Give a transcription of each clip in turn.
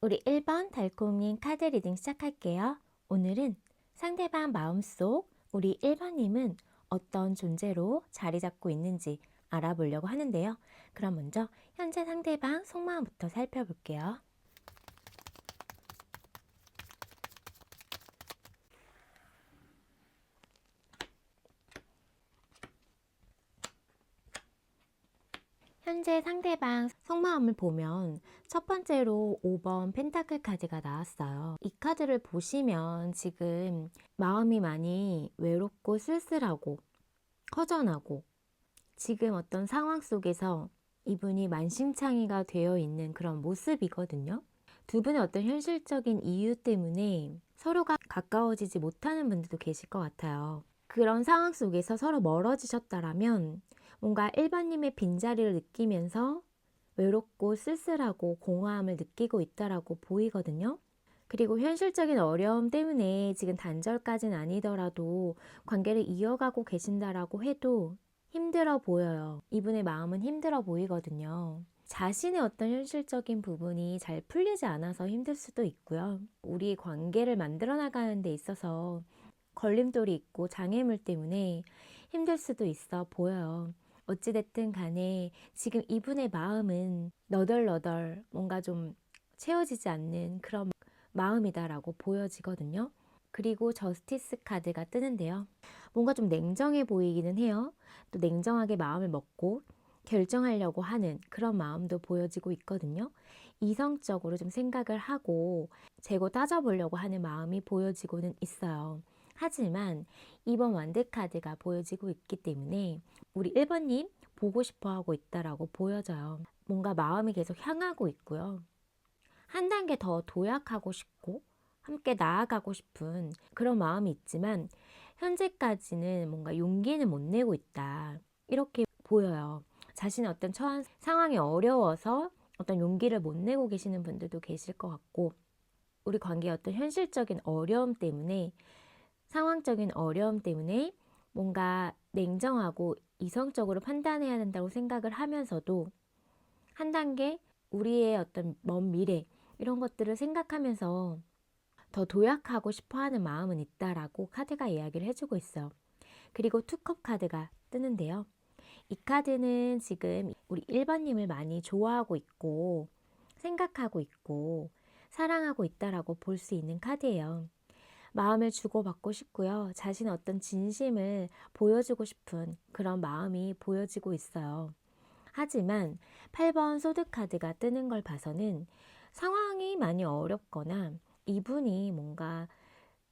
우리 1번 달콤님 카드 리딩 시작할게요. 오늘은 상대방 마음속 우리 1번님은 어떤 존재로 자리 잡고 있는지 알아보려고 하는데요. 그럼 먼저 현재 상대방 속마음부터 살펴볼게요. 현재 상대방 속마음을 보면 첫 번째로 5번 펜타클 카드가 나왔어요. 이 카드를 보시면 지금 마음이 많이 외롭고 쓸쓸하고 허전하고 지금 어떤 상황 속에서 이분이 만신창이가 되어 있는 그런 모습이거든요. 두 분의 어떤 현실적인 이유 때문에 서로가 가까워지지 못하는 분들도 계실 것 같아요. 그런 상황 속에서 서로 멀어지셨다라면 뭔가 1번님의 빈자리를 느끼면서 외롭고 쓸쓸하고 공허함을 느끼고 있다라고 보이거든요. 그리고 현실적인 어려움 때문에 지금 단절까지는 아니더라도 관계를 이어가고 계신다라고 해도 힘들어 보여요. 이분의 마음은 힘들어 보이거든요. 자신의 어떤 현실적인 부분이 잘 풀리지 않아서 힘들 수도 있고요. 우리 관계를 만들어 나가는 데 있어서 걸림돌이 있고 장애물 때문에 힘들 수도 있어 보여요. 어찌됐든 간에 지금 이분의 마음은 너덜너덜 뭔가 좀 채워지지 않는 그런 마음이다라고 보여지거든요. 그리고 저스티스 카드가 뜨는데요. 뭔가 좀 냉정해 보이기는 해요. 또 냉정하게 마음을 먹고 결정하려고 하는 그런 마음도 보여지고 있거든요. 이성적으로 좀 생각을 하고 재고 따져보려고 하는 마음이 보여지고는 있어요. 하지만 이번 완드 카드가 보여지고 있기 때문에 우리 1번님 보고 싶어 하고 있다라고 보여져요. 뭔가 마음이 계속 향하고 있고요. 한 단계 더 도약하고 싶고 함께 나아가고 싶은 그런 마음이 있지만 현재까지는 뭔가 용기는 못 내고 있다. 이렇게 보여요. 자신의 어떤 처한 상황이 어려워서 어떤 용기를 못 내고 계시는 분들도 계실 것 같고 우리 관계의 어떤 현실적인 어려움 때문에 상황적인 어려움 때문에 뭔가 냉정하고 이성적으로 판단해야 된다고 생각을 하면서도 한 단계 우리의 어떤 먼 미래 이런 것들을 생각하면서 더 도약하고 싶어 하는 마음은 있다라고 카드가 이야기를 해주고 있어요. 그리고 투컵 카드가 뜨는데요. 이 카드는 지금 우리 1번님을 많이 좋아하고 있고 생각하고 있고 사랑하고 있다라고 볼 수 있는 카드예요. 마음을 주고받고 싶고요. 자신의 어떤 진심을 보여주고 싶은 그런 마음이 보여지고 있어요. 하지만 8번 소드카드가 뜨는 걸 봐서는 상황이 많이 어렵거나 이분이 뭔가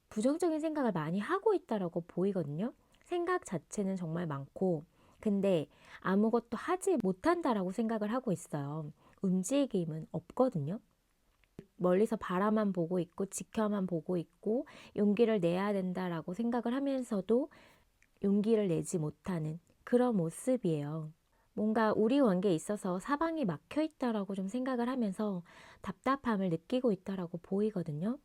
부정적인 생각을 많이 하고 있다라고 보이거든요. 생각 자체는 정말 많고 근데 아무것도 하지 못한다라고 생각을 하고 있어요. 움직임은 없거든요. 멀리서 바라만 보고 있고 지켜만 보고 있고 용기를 내야 된다라고 생각을 하면서도 용기를 내지 못하는 그런 모습이에요. 뭔가 우리 관계에 있어서 사방이 막혀 있다라고 좀 생각을 하면서 답답함을 느끼고 있다라고 보이거든요.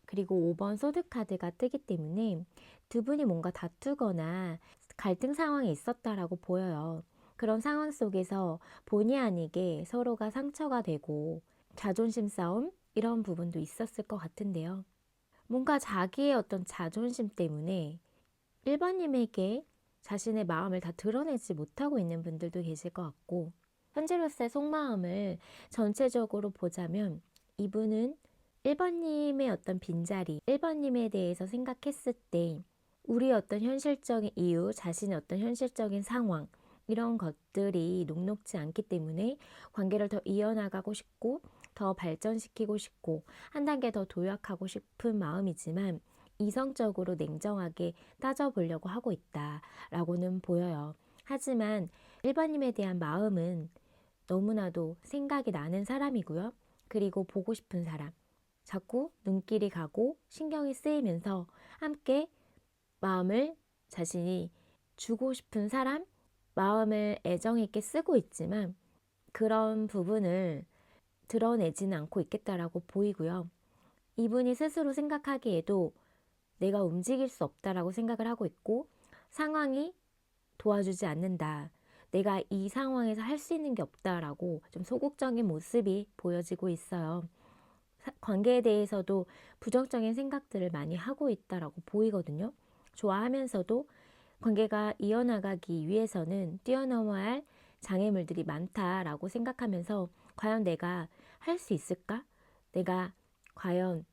그리고 5번 소드 카드가 뜨기 때문에 두 분이 뭔가 다투거나 갈등 상황에 있었다라고 보여요. 그런 상황 속에서 본의 아니게 서로가 상처가 되고 자존심 싸움 이런 부분도 있었을 것 같은데요. 뭔가 자기의 어떤 자존심 때문에 1번님에게 자신의 마음을 다 드러내지 못하고 있는 분들도 계실 것 같고 현재로서의 속마음을 전체적으로 보자면 이분은 1번님의 어떤 빈자리, 1번님에 대해서 생각했을 때 우리의 어떤 현실적인 이유, 자신의 어떤 현실적인 상황 이런 것들이 녹록지 않기 때문에 관계를 더 이어나가고 싶고 더 발전시키고 싶고 한 단계 더 도약하고 싶은 마음이지만 이성적으로 냉정하게 따져보려고 하고 있다라고는 보여요. 하지만 1번님에 대한 마음은 너무나도 생각이 나는 사람이고요. 그리고 보고 싶은 사람. 자꾸 눈길이 가고 신경이 쓰이면서 함께 마음을 자신이 주고 싶은 사람, 마음을 애정 있게 쓰고 있지만 그런 부분을 드러내지는 않고 있겠다라고 보이고요. 이분이 스스로 생각하기에도 내가 움직일 수 없다라고 생각을 하고 있고 상황이 도와주지 않는다. 내가 이 상황에서 할 수 있는 게 없다라고 좀 소극적인 모습이 보여지고 있어요. 관계에 대해서도 부정적인 생각들을 많이 하고 있다라고 보이거든요. 좋아하면서도 관계가 이어나가기 위해서는 뛰어넘어야 할 장애물들이 많다라고 생각하면서 과연 내가 할 수 있을까? 내가 과연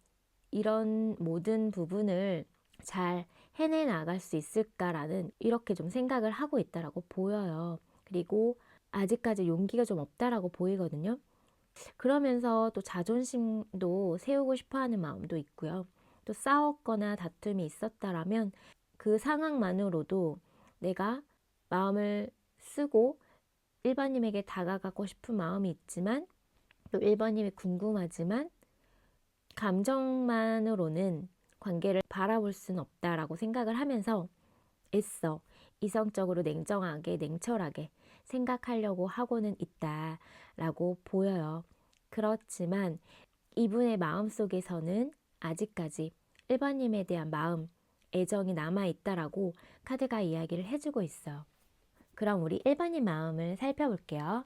이런 모든 부분을 잘 해내 나갈 수 있을까라는 이렇게 좀 생각을 하고 있다라고 보여요. 그리고 아직까지 용기가 좀 없다라고 보이거든요. 그러면서 또 자존심도 세우고 싶어 하는 마음도 있고요. 또 싸웠거나 다툼이 있었다라면 그 상황만으로도 내가 마음을 쓰고 1번님에게 다가가고 싶은 마음이 있지만 또 1번님이 궁금하지만 감정만으로는 관계를 바라볼 수는 없다라고 생각을 하면서 애써 이성적으로 냉정하게 냉철하게 생각하려고 하고는 있다라고 보여요. 그렇지만 이분의 마음속에서는 아직까지 1번님에 대한 마음, 애정이 남아있다라고 카드가 이야기를 해주고 있어요. 그럼 우리 1번님 마음을 살펴볼게요.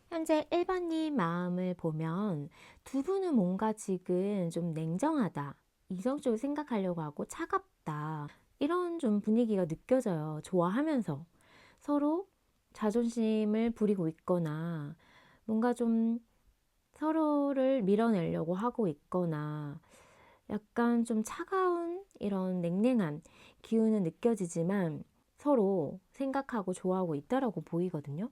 현재 1번님 마음을 보면 두 분은 뭔가 지금 좀 냉정하다, 이성적으로 생각하려고 하고 차갑다, 이런 좀 분위기가 느껴져요. 좋아하면서 서로 자존심을 부리고 있거나 뭔가 좀 서로를 밀어내려고 하고 있거나 약간 좀 차가운 이런 냉랭한 기운은 느껴지지만 서로 생각하고 좋아하고 있다라고 보이거든요.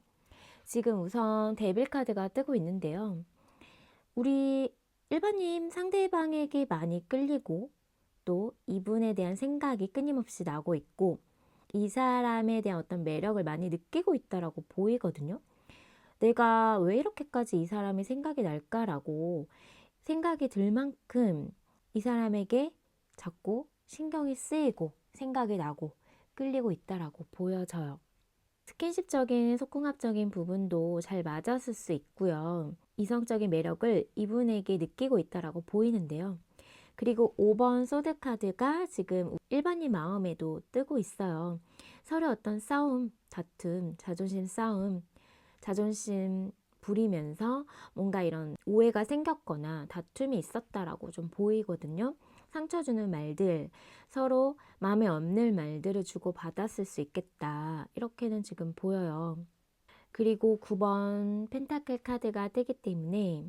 지금 우선 데빌 카드가 뜨고 있는데요. 우리 일반님 상대방에게 많이 끌리고 또 이분에 대한 생각이 끊임없이 나고 있고 이 사람에 대한 어떤 매력을 많이 느끼고 있다라고 보이거든요. 내가 왜 이렇게까지 이 사람이 생각이 날까라고 생각이 들 만큼 이 사람에게 자꾸 신경이 쓰이고 생각이 나고 끌리고 있다라고 보여져요. 스킨십적인 속궁합적인 부분도 잘 맞았을 수 있고요. 이성적인 매력을 이분에게 느끼고 있다라고 보이는데요. 그리고 5번 소드 카드가 지금 1번님 마음에도 뜨고 있어요. 서로 어떤 싸움, 다툼, 자존심 싸움, 자존심 부리면서 뭔가 이런 오해가 생겼거나 다툼이 있었다라고 좀 보이거든요. 상처 주는 말들, 서로 마음에 없는 말들을 주고 받았을 수 있겠다. 이렇게는 지금 보여요. 그리고 9번 펜타클 카드가 뜨기 때문에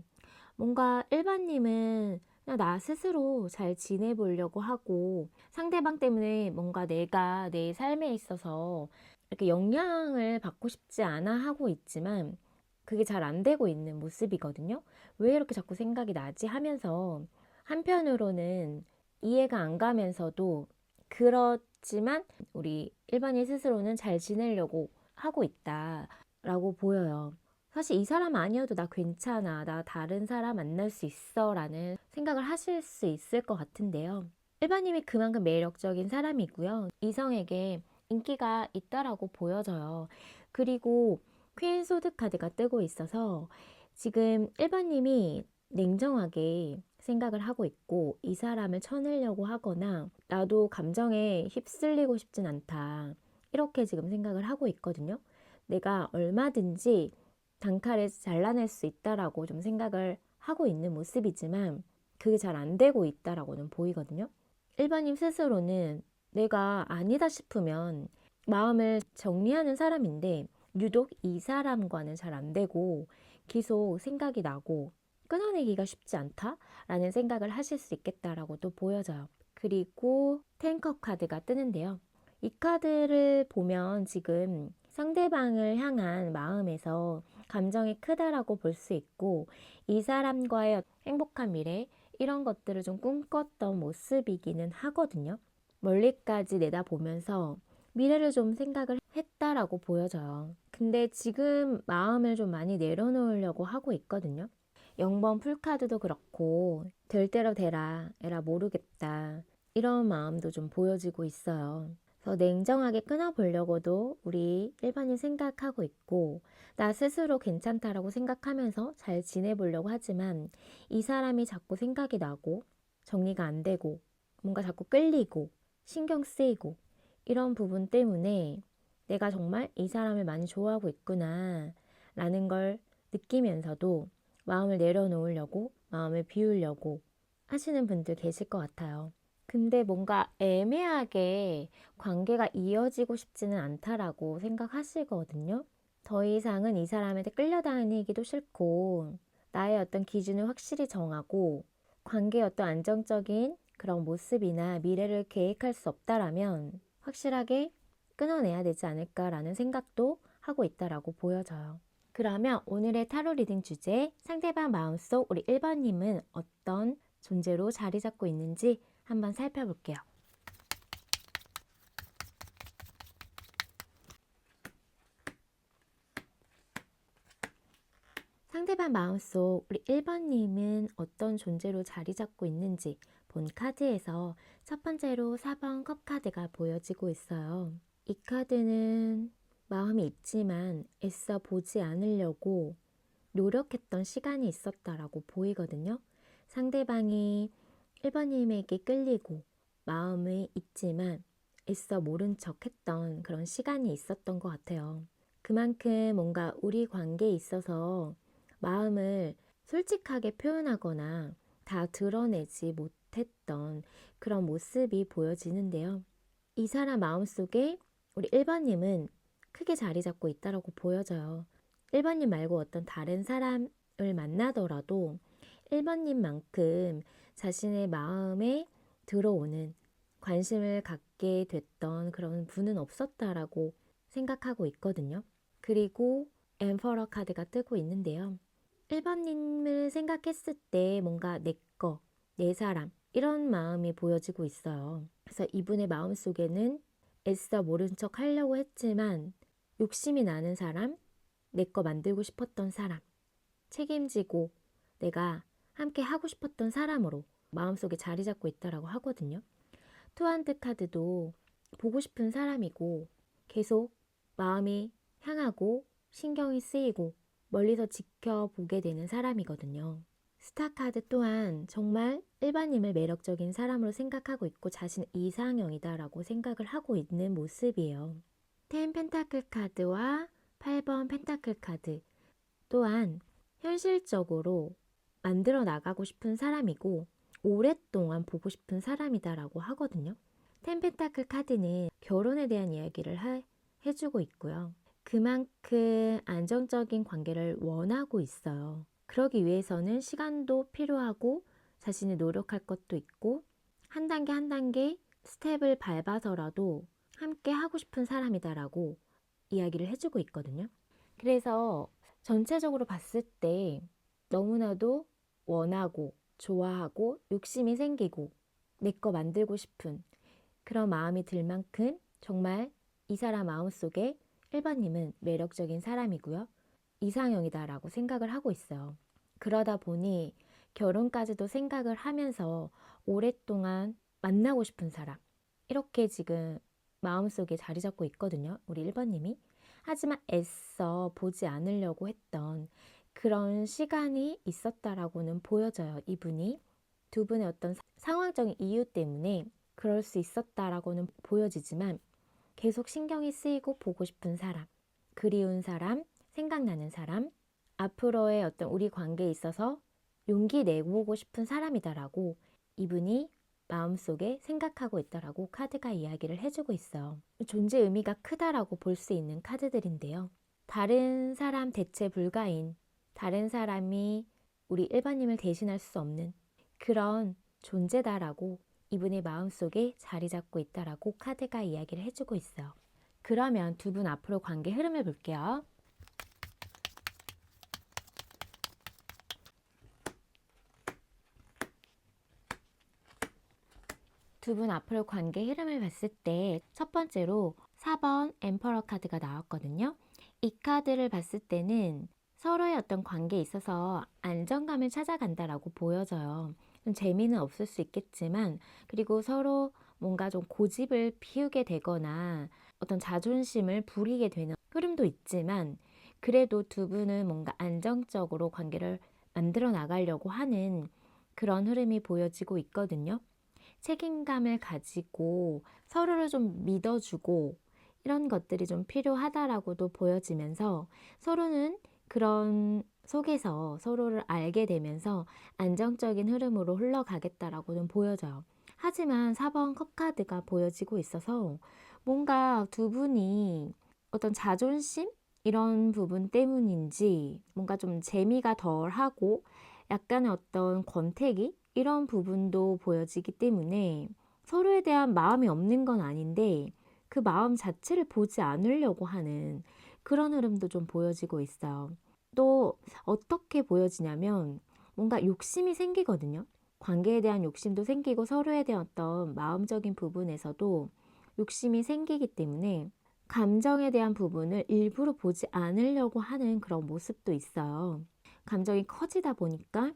뭔가 일반님은 그냥 나 스스로 잘 지내보려고 하고 상대방 때문에 뭔가 내가 내 삶에 있어서 이렇게 영향을 받고 싶지 않아 하고 있지만 그게 잘 안 되고 있는 모습이거든요. 왜 이렇게 자꾸 생각이 나지 하면서 한편으로는 이해가 안 가면서도 그렇지만 우리 일반인 스스로는 잘 지내려고 하고 있다라고 보여요. 사실 이 사람 아니어도 나 괜찮아, 나 다른 사람 만날 수 있어 라는 생각을 하실 수 있을 것 같은데요. 일반님이 그만큼 매력적인 사람이고요. 이성에게 인기가 있다라고 보여져요. 그리고 퀸 소드 카드가 뜨고 있어서 지금 일반님이 냉정하게 생각을 하고 있고 이 사람을 쳐내려고 하거나 나도 감정에 휩쓸리고 싶진 않다. 이렇게 지금 생각을 하고 있거든요. 내가 얼마든지 단칼에 잘라낼 수 있다라고 좀 생각을 하고 있는 모습이지만 그게 잘 안 되고 있다라고는 보이거든요. 일반인 스스로는 내가 아니다 싶으면 마음을 정리하는 사람인데 유독 이 사람과는 잘 안 되고 계속 생각이 나고 끊어내기가 쉽지 않다라는 생각을 하실 수 있겠다라고도 보여져요. 그리고 텐커 카드가 뜨는데요. 이 카드를 보면 지금 상대방을 향한 마음에서 감정이 크다라고 볼 수 있고 이 사람과의 행복한 미래 이런 것들을 좀 꿈꿨던 모습이기는 하거든요. 멀리까지 내다보면서 미래를 좀 생각을 했다라고 보여져요. 근데 지금 마음을 좀 많이 내려놓으려고 하고 있거든요. 0번 풀카드도 그렇고 될 대로 되라, 에라 모르겠다 이런 마음도 좀 보여지고 있어요. 그래서 냉정하게 끊어보려고도 우리 일반인 생각하고 있고 나 스스로 괜찮다라고 생각하면서 잘 지내보려고 하지만 이 사람이 자꾸 생각이 나고 정리가 안 되고 뭔가 자꾸 끌리고 신경 쓰이고 이런 부분 때문에 내가 정말 이 사람을 많이 좋아하고 있구나 라는 걸 느끼면서도 마음을 내려놓으려고, 마음을 비우려고 하시는 분들 계실 것 같아요. 근데 뭔가 애매하게 관계가 이어지고 싶지는 않다라고 생각하시거든요. 더 이상은 이 사람한테 끌려다니기도 싫고, 나의 어떤 기준을 확실히 정하고, 관계의 어떤 안정적인 그런 모습이나 미래를 계획할 수 없다라면 확실하게 끊어내야 되지 않을까라는 생각도 하고 있다라고 보여져요. 그러면 오늘의 타로 리딩 주제, 상대방 마음속 우리 1번님은 어떤 존재로 자리 잡고 있는지 한번 살펴볼게요. 상대방 마음속 우리 1번님은 어떤 존재로 자리 잡고 있는지 본 카드에서 첫 번째로 4번 컵 카드가 보여지고 있어요. 이 카드는 마음이 있지만 애써 보지 않으려고 노력했던 시간이 있었다라고 보이거든요. 상대방이 1번님에게 끌리고 마음이 있지만 애써 모른 척 했던 그런 시간이 있었던 것 같아요. 그만큼 뭔가 우리 관계에 있어서 마음을 솔직하게 표현하거나 다 드러내지 못했던 그런 모습이 보여지는데요. 이 사람 마음속에 우리 1번님은 크게 자리 잡고 있다고 보여져요. 1번님 말고 어떤 다른 사람을 만나더라도 1번님만큼 자신의 마음에 들어오는 관심을 갖게 됐던 그런 분은 없었다라고 생각하고 있거든요. 그리고 엠퍼러 카드가 뜨고 있는데요. 1번님을 생각했을 때 뭔가 내 거, 내 사람 이런 마음이 보여지고 있어요. 그래서 이분의 마음속에는 애써 모른 척 하려고 했지만 욕심이 나는 사람, 내 거 만들고 싶었던 사람, 책임지고 내가 함께 하고 싶었던 사람으로 마음속에 자리 잡고 있다라고 하거든요. 투한드 카드도 보고 싶은 사람이고 계속 마음이 향하고 신경이 쓰이고 멀리서 지켜보게 되는 사람이거든요. 스타 카드 또한 정말 일반님을 매력적인 사람으로 생각하고 있고 자신 이상형이다라고 생각을 하고 있는 모습이에요. 10 펜타클 카드와 8번 펜타클 카드 또한 현실적으로 만들어 나가고 싶은 사람이고 오랫동안 보고 싶은 사람이다라고 하거든요. 10 펜타클 카드는 결혼에 대한 이야기를 해주고 있고요. 그만큼 안정적인 관계를 원하고 있어요. 그러기 위해서는 시간도 필요하고 자신이 노력할 것도 있고 한 단계 한 단계 스텝을 밟아서라도 함께 하고 싶은 사람이다라고 이야기를 해주고 있거든요. 그래서 전체적으로 봤을 때 너무나도 원하고 좋아하고 욕심이 생기고 내 거 만들고 싶은 그런 마음이 들 만큼 정말 이 사람 마음속에 1번님은 매력적인 사람이고요. 이상형이다라고 생각을 하고 있어요. 그러다 보니 결혼까지도 생각을 하면서 오랫동안 만나고 싶은 사람 이렇게 지금 마음속에 자리 잡고 있거든요. 우리 1번님이. 하지만 애써 보지 않으려고 했던 그런 시간이 있었다라고는 보여져요. 이분이. 두 분의 어떤 상황적인 이유 때문에 그럴 수 있었다라고는 보여지지만 계속 신경이 쓰이고 보고 싶은 사람, 그리운 사람, 생각나는 사람, 앞으로의 어떤 우리 관계에 있어서 용기 내보고 싶은 사람이다라고 이분이 마음속에 생각하고 있다라고 카드가 이야기를 해주고 있어요. 존재 의미가 크다라고 볼 수 있는 카드들인데요. 다른 사람 대체 불가인, 다른 사람이 우리 1번님을 대신할 수 없는 그런 존재다라고 이분의 마음속에 자리 잡고 있다라고 카드가 이야기를 해주고 있어요. 그러면 두 분 앞으로 관계 흐름을 볼게요. 두 분 앞으로 관계 흐름을 봤을 때 첫 번째로 4번 엠퍼러 카드가 나왔거든요. 이 카드를 봤을 때는 서로의 어떤 관계에 있어서 안정감을 찾아간다라고 보여져요. 좀 재미는 없을 수 있겠지만 그리고 서로 뭔가 좀 고집을 피우게 되거나 어떤 자존심을 부리게 되는 흐름도 있지만 그래도 두 분은 뭔가 안정적으로 관계를 만들어 나가려고 하는 그런 흐름이 보여지고 있거든요. 책임감을 가지고 서로를 좀 믿어주고 이런 것들이 좀 필요하다라고도 보여지면서 서로는 그런 속에서 서로를 알게 되면서 안정적인 흐름으로 흘러가겠다라고는 보여져요. 하지만 4번 컵카드가 보여지고 있어서 뭔가 두 분이 어떤 자존심? 이런 부분 때문인지 뭔가 좀 재미가 덜하고 약간의 어떤 권태기? 이런 부분도 보여지기 때문에 서로에 대한 마음이 없는 건 아닌데 그 마음 자체를 보지 않으려고 하는 그런 흐름도 좀 보여지고 있어요. 또 어떻게 보여지냐면 뭔가 욕심이 생기거든요. 관계에 대한 욕심도 생기고 서로에 대한 어떤 마음적인 부분에서도 욕심이 생기기 때문에 감정에 대한 부분을 일부러 보지 않으려고 하는 그런 모습도 있어요. 감정이 커지다 보니까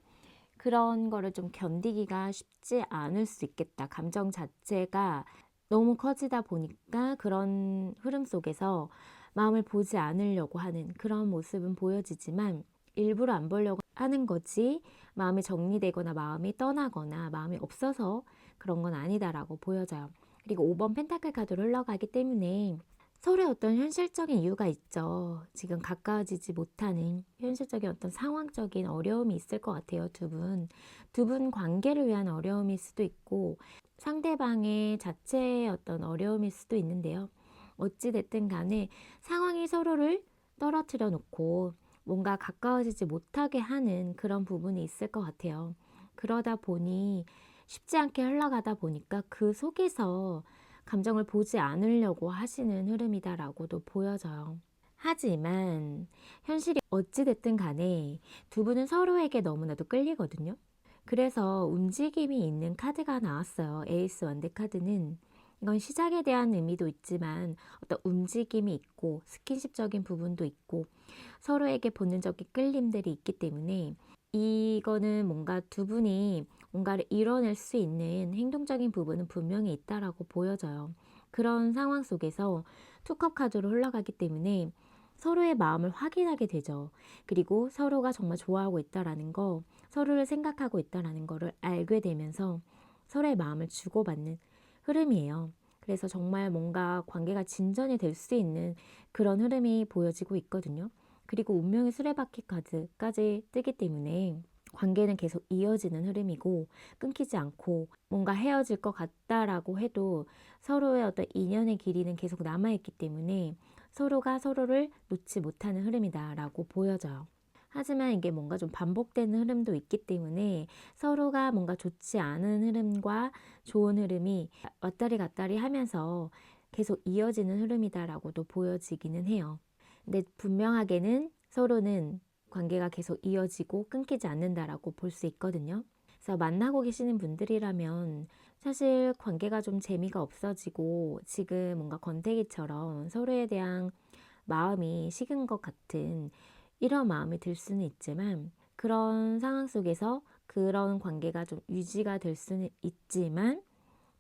그런 거를 좀 견디기가 쉽지 않을 수 있겠다. 감정 자체가 너무 커지다 보니까 그런 흐름 속에서 마음을 보지 않으려고 하는 그런 모습은 보여지지만 일부러 안 보려고 하는 거지 마음이 정리되거나 마음이 떠나거나 마음이 없어서 그런 건 아니다라고 보여져요. 그리고 5번 펜타클 카드로 흘러가기 때문에 서로의 어떤 현실적인 이유가 있죠. 지금 가까워지지 못하는 현실적인 어떤 상황적인 어려움이 있을 것 같아요, 두 분. 두 분 관계를 위한 어려움일 수도 있고, 상대방의 자체의 어떤 어려움일 수도 있는데요. 어찌됐든 간에 상황이 서로를 떨어뜨려 놓고 뭔가 가까워지지 못하게 하는 그런 부분이 있을 것 같아요. 그러다 보니 쉽지 않게 흘러가다 보니까 그 속에서 감정을 보지 않으려고 하시는 흐름이다라고도 보여져요. 하지만 현실이 어찌됐든 간에 두 분은 서로에게 너무나도 끌리거든요. 그래서 움직임이 있는 카드가 나왔어요. 에이스 원대 카드는. 이건 시작에 대한 의미도 있지만 어떤 움직임이 있고 스킨십적인 부분도 있고 서로에게 본능적인 끌림들이 있기 때문에 이거는 뭔가 두 분이 뭔가를 이뤄낼 수 있는 행동적인 부분은 분명히 있다라고 보여져요. 그런 상황 속에서 투컵 카드로 흘러가기 때문에 서로의 마음을 확인하게 되죠. 그리고 서로가 정말 좋아하고 있다라는 거, 서로를 생각하고 있다라는 거를 알게 되면서 서로의 마음을 주고받는 흐름이에요. 그래서 정말 뭔가 관계가 진전이 될 수 있는 그런 흐름이 보여지고 있거든요. 그리고 운명의 수레바퀴 카드까지 뜨기 때문에 관계는 계속 이어지는 흐름이고 끊기지 않고 뭔가 헤어질 것 같다라고 해도 서로의 어떤 인연의 길이는 계속 남아있기 때문에 서로가 서로를 놓지 못하는 흐름이다라고 보여져요. 하지만 이게 뭔가 좀 반복되는 흐름도 있기 때문에 서로가 뭔가 좋지 않은 흐름과 좋은 흐름이 왔다리 갔다리 하면서 계속 이어지는 흐름이다라고도 보여지기는 해요. 근데 분명하게는 서로는 관계가 계속 이어지고 끊기지 않는다라고 볼 수 있거든요. 그래서 만나고 계시는 분들이라면 사실 관계가 좀 재미가 없어지고 지금 뭔가 권태기처럼 서로에 대한 마음이 식은 것 같은 이런 마음이 들 수는 있지만 그런 상황 속에서 그런 관계가 좀 유지가 될 수는 있지만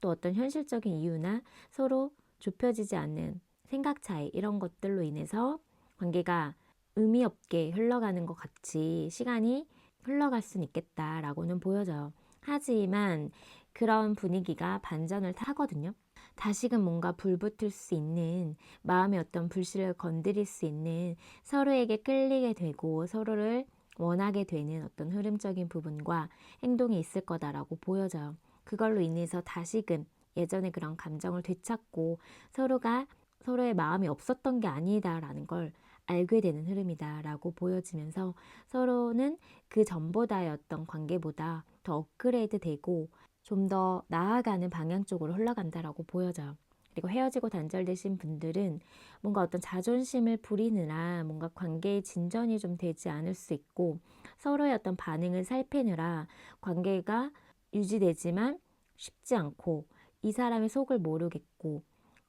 또 어떤 현실적인 이유나 서로 좁혀지지 않는 생각 차이 이런 것들로 인해서 관계가 의미 없게 흘러가는 것 같이 시간이 흘러갈 수는 있겠다라고는 보여져요. 하지만 그런 분위기가 반전을 타거든요. 다시금 뭔가 불붙을 수 있는 마음의 어떤 불씨를 건드릴 수 있는 서로에게 끌리게 되고 서로를 원하게 되는 어떤 흐름적인 부분과 행동이 있을 거다라고 보여져요. 그걸로 인해서 다시금 예전의 그런 감정을 되찾고 서로가 서로의 마음이 없었던 게 아니다라는 걸 알게 되는 흐름이다라고 보여지면서 서로는 그 전보다의 어떤 관계보다 더 업그레이드 되고 좀 더 나아가는 방향 쪽으로 흘러간다라고 보여져요. 그리고 헤어지고 단절되신 분들은 뭔가 어떤 자존심을 부리느라 뭔가 관계의 진전이 좀 되지 않을 수 있고 서로의 어떤 반응을 살피느라 관계가 유지되지만 쉽지 않고 이 사람의 속을 모르겠고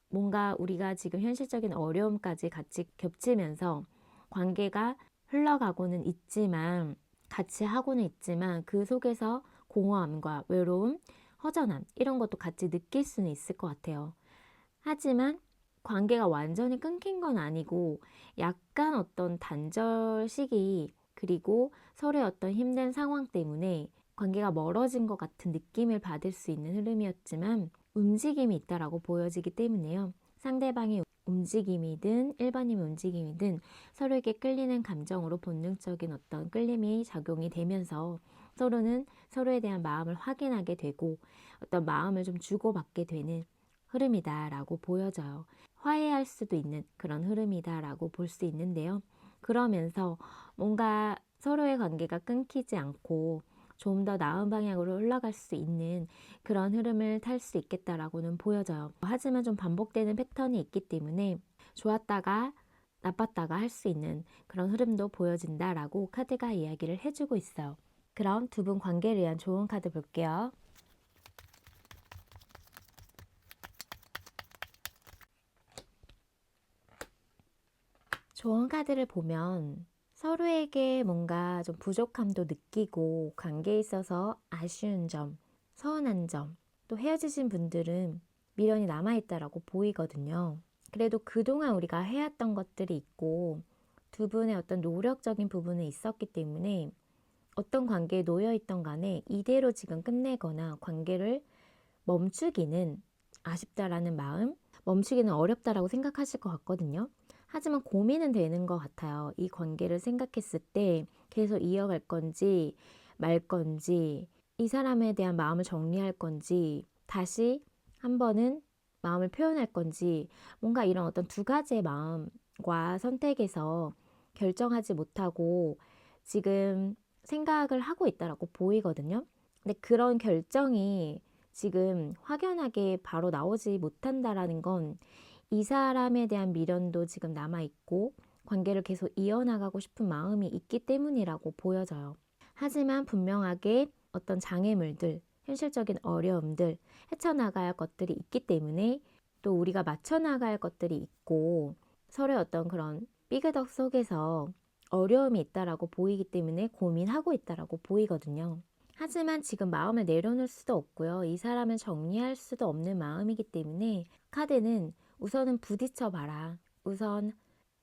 뭔가 우리가 지금 현실적인 어려움까지 같이 겹치면서 관계가 흘러가고는 있지만 같이 하고는 있지만 그 속에서 공허함과 외로움, 허전함 이런 것도 같이 느낄 수는 있을 것 같아요. 하지만 관계가 완전히 끊긴 건 아니고 약간 어떤 단절 시기 그리고 서로의 어떤 힘든 상황 때문에 관계가 멀어진 것 같은 느낌을 받을 수 있는 흐름이었지만 움직임이 있다라고 보여지기 때문에요. 상대방의 움직임이든 일반인의 움직임이든 서로에게 끌리는 감정으로 본능적인 어떤 끌림이 작용이 되면서 서로는 서로에 대한 마음을 확인하게 되고 어떤 마음을 좀 주고받게 되는 흐름이다라고 보여져요. 화해할 수도 있는 그런 흐름이다라고 볼 수 있는데요. 그러면서 뭔가 서로의 관계가 끊기지 않고 좀 더 나은 방향으로 흘러갈 수 있는 그런 흐름을 탈 수 있겠다라고는 보여져요. 하지만 좀 반복되는 패턴이 있기 때문에 좋았다가 나빴다가 할 수 있는 그런 흐름도 보여진다라고 카드가 이야기를 해주고 있어요. 그럼 두 분 관계를 위한 좋은 카드 볼게요. 좋은 카드를 보면 서로에게 뭔가 좀 부족함도 느끼고 관계에 있어서 아쉬운 점, 서운한 점, 또 헤어지신 분들은 미련이 남아있다라고 보이거든요. 그래도 그동안 우리가 해왔던 것들이 있고 두 분의 어떤 노력적인 부분이 있었기 때문에 어떤 관계에 놓여있던 간에 이대로 지금 끝내거나 관계를 멈추기는 아쉽다라는 마음, 멈추기는 어렵다라고 생각하실 것 같거든요. 하지만 고민은 되는 것 같아요. 이 관계를 생각했을 때 계속 이어갈 건지 말 건지 이 사람에 대한 마음을 정리할 건지 다시 한 번은 마음을 표현할 건지 뭔가 이런 어떤 두 가지의 마음과 선택에서 결정하지 못하고 지금 생각을 하고 있다라고 보이거든요. 근데 그런 결정이 지금 확연하게 바로 나오지 못한다라는 건 이 사람에 대한 미련도 지금 남아있고 관계를 계속 이어나가고 싶은 마음이 있기 때문이라고 보여져요. 하지만 분명하게 어떤 장애물들, 현실적인 어려움들, 헤쳐나가야 할 것들이 있기 때문에 또 우리가 맞춰나가야 할 것들이 있고 서로의 어떤 그런 삐그덕 속에서 어려움이 있다라고 보이기 때문에 고민하고 있다라고 보이거든요. 하지만 지금 마음을 내려놓을 수도 없고요. 이 사람을 정리할 수도 없는 마음이기 때문에 카드는 우선은 부딪혀 봐라. 우선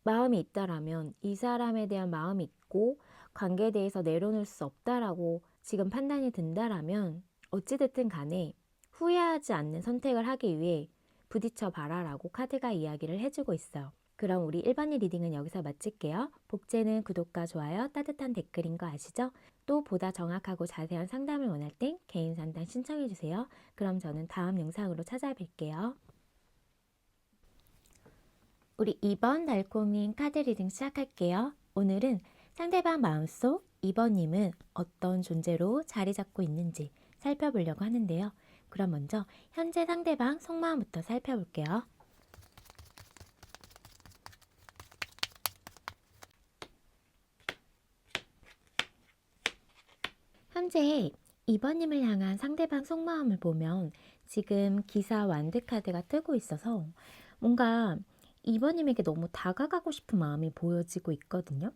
마음이 있다라면 이 사람에 대한 마음이 있고 관계에 대해서 내려놓을 수 없다라고 지금 판단이 든다라면 어찌됐든 간에 후회하지 않는 선택을 하기 위해 부딪혀 봐라라고 카드가 이야기를 해주고 있어요. 그럼 우리 일반인 리딩은 여기서 마칠게요. 복제는 구독과 좋아요, 따뜻한 댓글인 거 아시죠? 또 보다 정확하고 자세한 상담을 원할 땐 개인 상담 신청해주세요. 그럼 저는 다음 영상으로 찾아뵐게요. 우리 2번 달콤인 카드 리딩 시작할게요. 오늘은 상대방 마음속 2번님은 어떤 존재로 자리 잡고 있는지 살펴보려고 하는데요. 그럼 먼저 현재 상대방 속마음부터 살펴볼게요. 현재 2번님을 향한 상대방 속마음을 보면 지금 기사 완드 카드가 뜨고 있어서 뭔가 2번님에게 너무 다가가고 싶은 마음이 보여지고 있거든요.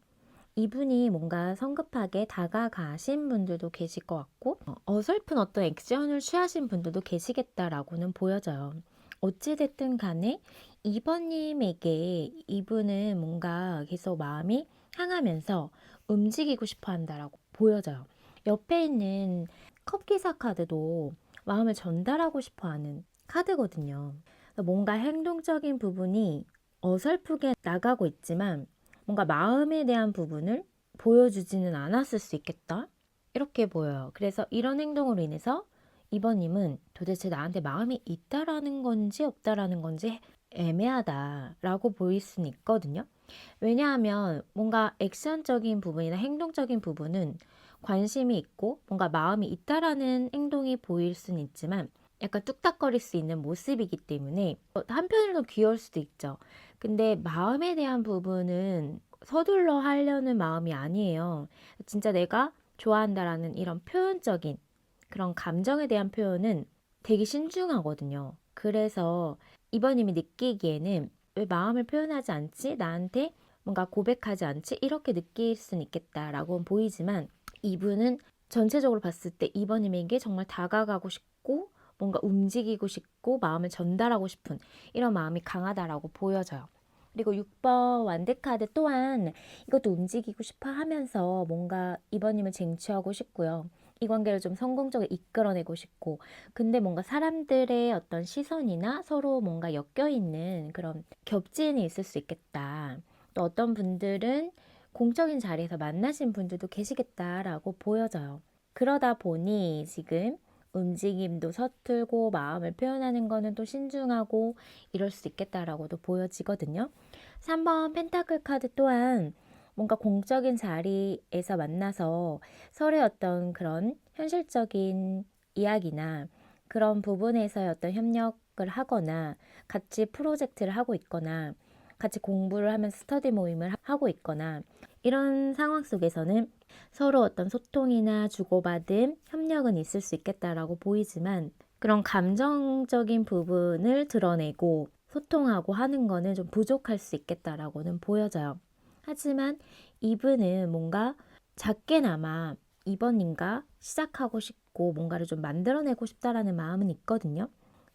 이분이 뭔가 성급하게 다가가신 분들도 계실 것 같고 어설픈 어떤 액션을 취하신 분들도 계시겠다라고는 보여져요. 어찌됐든 간에 2번님에게 이분은 뭔가 계속 마음이 향하면서 움직이고 싶어 한다라고 보여져요. 옆에 있는 컵기사 카드도 마음을 전달하고 싶어 하는 카드거든요. 뭔가 행동적인 부분이 어설프게 나가고 있지만 뭔가 마음에 대한 부분을 보여주지는 않았을 수 있겠다. 이렇게 보여요. 그래서 이런 행동으로 인해서 2번님은 도대체 나한테 마음이 있다라는 건지 없다라는 건지 애매하다라고 보일 수는 있거든요. 왜냐하면 뭔가 액션적인 부분이나 행동적인 부분은 관심이 있고 뭔가 마음이 있다라는 행동이 보일 수는 있지만 약간 뚝딱거릴 수 있는 모습이기 때문에 한편으로는 귀여울 수도 있죠. 근데 마음에 대한 부분은 서둘러 하려는 마음이 아니에요. 진짜 내가 좋아한다라는 이런 표현적인 그런 감정에 대한 표현은 되게 신중하거든요. 그래서 이번님이 느끼기에는 왜 마음을 표현하지 않지? 나한테 뭔가 고백하지 않지? 이렇게 느낄 수는 있겠다라고 보이지만 이분은 전체적으로 봤을 때 이번님에게 정말 다가가고 싶고 뭔가 움직이고 싶고 마음을 전달하고 싶은 이런 마음이 강하다라고 보여져요. 그리고 6번 완드카드 또한 이것도 움직이고 싶어 하면서 뭔가 이번님을 쟁취하고 싶고요. 이 관계를 좀 성공적으로 이끌어내고 싶고, 근데 뭔가 사람들의 어떤 시선이나 서로 뭔가 엮여있는 그런 겹진이 있을 수 있겠다. 또 어떤 분들은 공적인 자리에서 만나신 분들도 계시겠다라고 보여져요. 그러다 보니 지금 움직임도 서툴고 마음을 표현하는 거는 또 신중하고 이럴 수 있겠다라고도 보여지거든요. 3번 펜타클 카드 또한 뭔가 공적인 자리에서 만나서 서로의 어떤 그런 현실적인 이야기나 그런 부분에서의 어떤 협력을 하거나 같이 프로젝트를 하고 있거나 같이 공부를 하면서 스터디 모임을 하고 있거나 이런 상황 속에서는 서로 어떤 소통이나 주고받음, 협력은 있을 수 있겠다라고 보이지만 그런 감정적인 부분을 드러내고 소통하고 하는 거는 좀 부족할 수 있겠다라고는 보여져요. 하지만 이분은 뭔가 작게나마 이번인가 시작하고 싶고 뭔가를 좀 만들어내고 싶다라는 마음은 있거든요.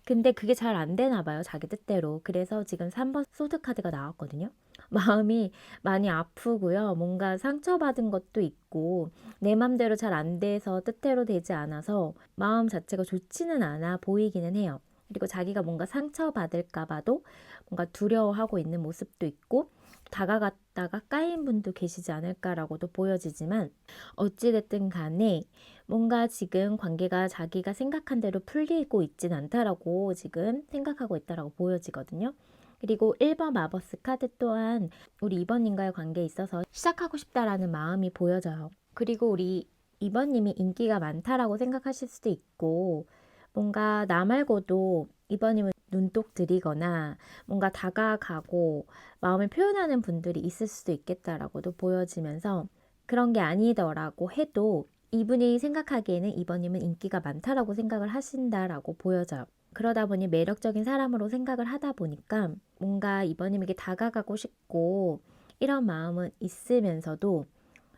근데 그게 잘 안 되나 봐요, 자기 뜻대로. 그래서 지금 3번 소드 카드가 나왔거든요. 마음이 많이 아프고요. 뭔가 상처받은 것도 있고 내 맘대로 잘 안 돼서 뜻대로 되지 않아서 마음 자체가 좋지는 않아 보이기는 해요. 그리고 자기가 뭔가 상처받을까 봐도 뭔가 두려워하고 있는 모습도 있고 다가갔다가 까인 분도 계시지 않을까라고도 보여지지만 어찌됐든 간에 뭔가 지금 관계가 자기가 생각한 대로 풀리고 있진 않다라고 지금 생각하고 있다라고 보여지거든요. 그리고 1번 마버스 카드 또한 우리 2번님과의 관계에 있어서 시작하고 싶다라는 마음이 보여져요. 그리고 우리 2번님이 인기가 많다라고 생각하실 수도 있고 뭔가 나 말고도 2번님은 눈독 들이거나 뭔가 다가가고 마음을 표현하는 분들이 있을 수도 있겠다라고도 보여지면서 그런 게 아니더라고 해도 이분이 생각하기에는 2번님은 인기가 많다라고 생각을 하신다라고 보여져요. 그러다 보니 매력적인 사람으로 생각을 하다 보니까 뭔가 2번님에게 다가가고 싶고 이런 마음은 있으면서도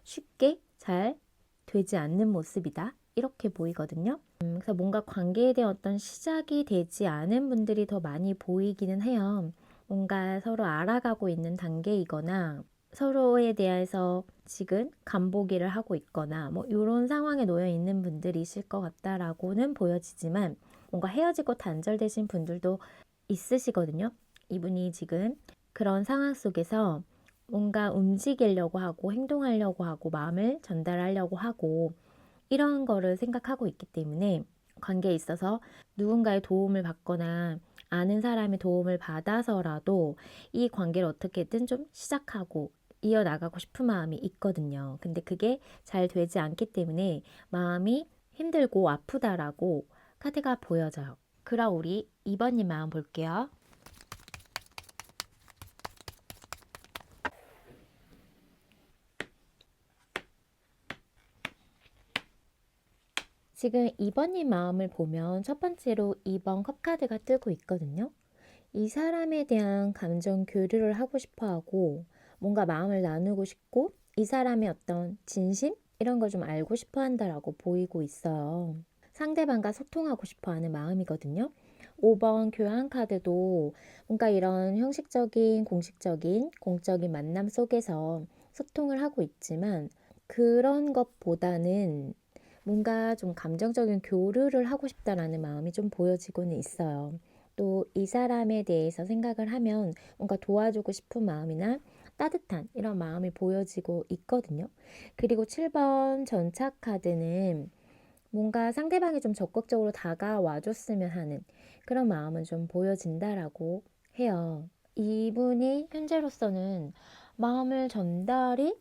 쉽게 잘 되지 않는 모습이다. 이렇게 보이거든요. 그래서 뭔가 관계에 대한 어떤 시작이 되지 않은 분들이 더 많이 보이기는 해요. 뭔가 서로 알아가고 있는 단계이거나 서로에 대해서 지금 간보기를 하고 있거나 뭐 이런 상황에 놓여 있는 분들이실 것 같다라고는 보여지지만 뭔가 헤어지고 단절되신 분들도 있으시거든요. 이분이 지금 그런 상황 속에서 뭔가 움직이려고 하고 행동하려고 하고 마음을 전달하려고 하고 이런 거를 생각하고 있기 때문에 관계에 있어서 누군가의 도움을 받거나 아는 사람의 도움을 받아서라도 이 관계를 어떻게든 좀 시작하고 이어나가고 싶은 마음이 있거든요. 근데 그게 잘 되지 않기 때문에 마음이 힘들고 아프다라고 카드가 보여져요. 그럼 우리 2번님 마음 볼게요. 지금 2번님 마음을 보면 첫 번째로 2번 컵카드가 뜨고 있거든요. 이 사람에 대한 감정 교류를 하고 싶어 하고 뭔가 마음을 나누고 싶고 이 사람의 어떤 진심? 이런 걸 좀 알고 싶어 한다라고 보이고 있어요. 상대방과 소통하고 싶어 하는 마음이거든요. 5번 교환 카드도 뭔가 이런 형식적인, 공식적인, 공적인 만남 속에서 소통을 하고 있지만 그런 것보다는 뭔가 좀 감정적인 교류를 하고 싶다라는 마음이 좀 보여지고는 있어요. 또 이 사람에 대해서 생각을 하면 뭔가 도와주고 싶은 마음이나 따뜻한 이런 마음이 보여지고 있거든요. 그리고 7번 전차 카드는 뭔가 상대방이 좀 적극적으로 다가와 줬으면 하는 그런 마음은 좀 보여진다라고 해요. 이분이 현재로서는 마음을 전달이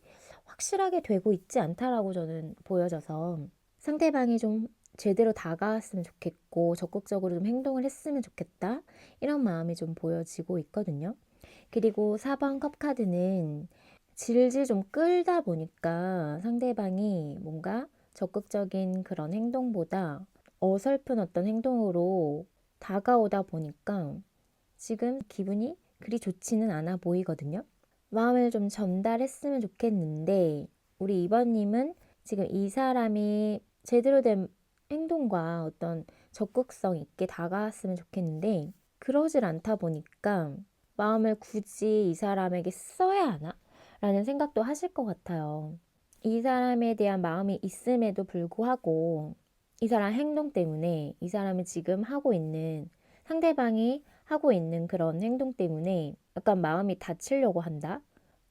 확실하게 되고 있지 않다라고 저는 보여져서 상대방이 좀 제대로 다가왔으면 좋겠고 적극적으로 좀 행동을 했으면 좋겠다 이런 마음이 좀 보여지고 있거든요. 그리고 4번 컵카드는 질질 좀 끌다 보니까 상대방이 뭔가 적극적인 그런 행동보다 어설픈 어떤 행동으로 다가오다 보니까 지금 기분이 그리 좋지는 않아 보이거든요. 마음을 좀 전달했으면 좋겠는데 우리 2번님은 지금 이 사람이 제대로 된 행동과 어떤 적극성 있게 다가왔으면 좋겠는데 그러질 않다 보니까 마음을 굳이 이 사람에게 써야 하나? 라는 생각도 하실 것 같아요. 이 사람에 대한 마음이 있음에도 불구하고 이 사람 행동 때문에 이 사람이 지금 하고 있는 상대방이 하고 있는 그런 행동 때문에 약간 마음이 닫히려고 한다.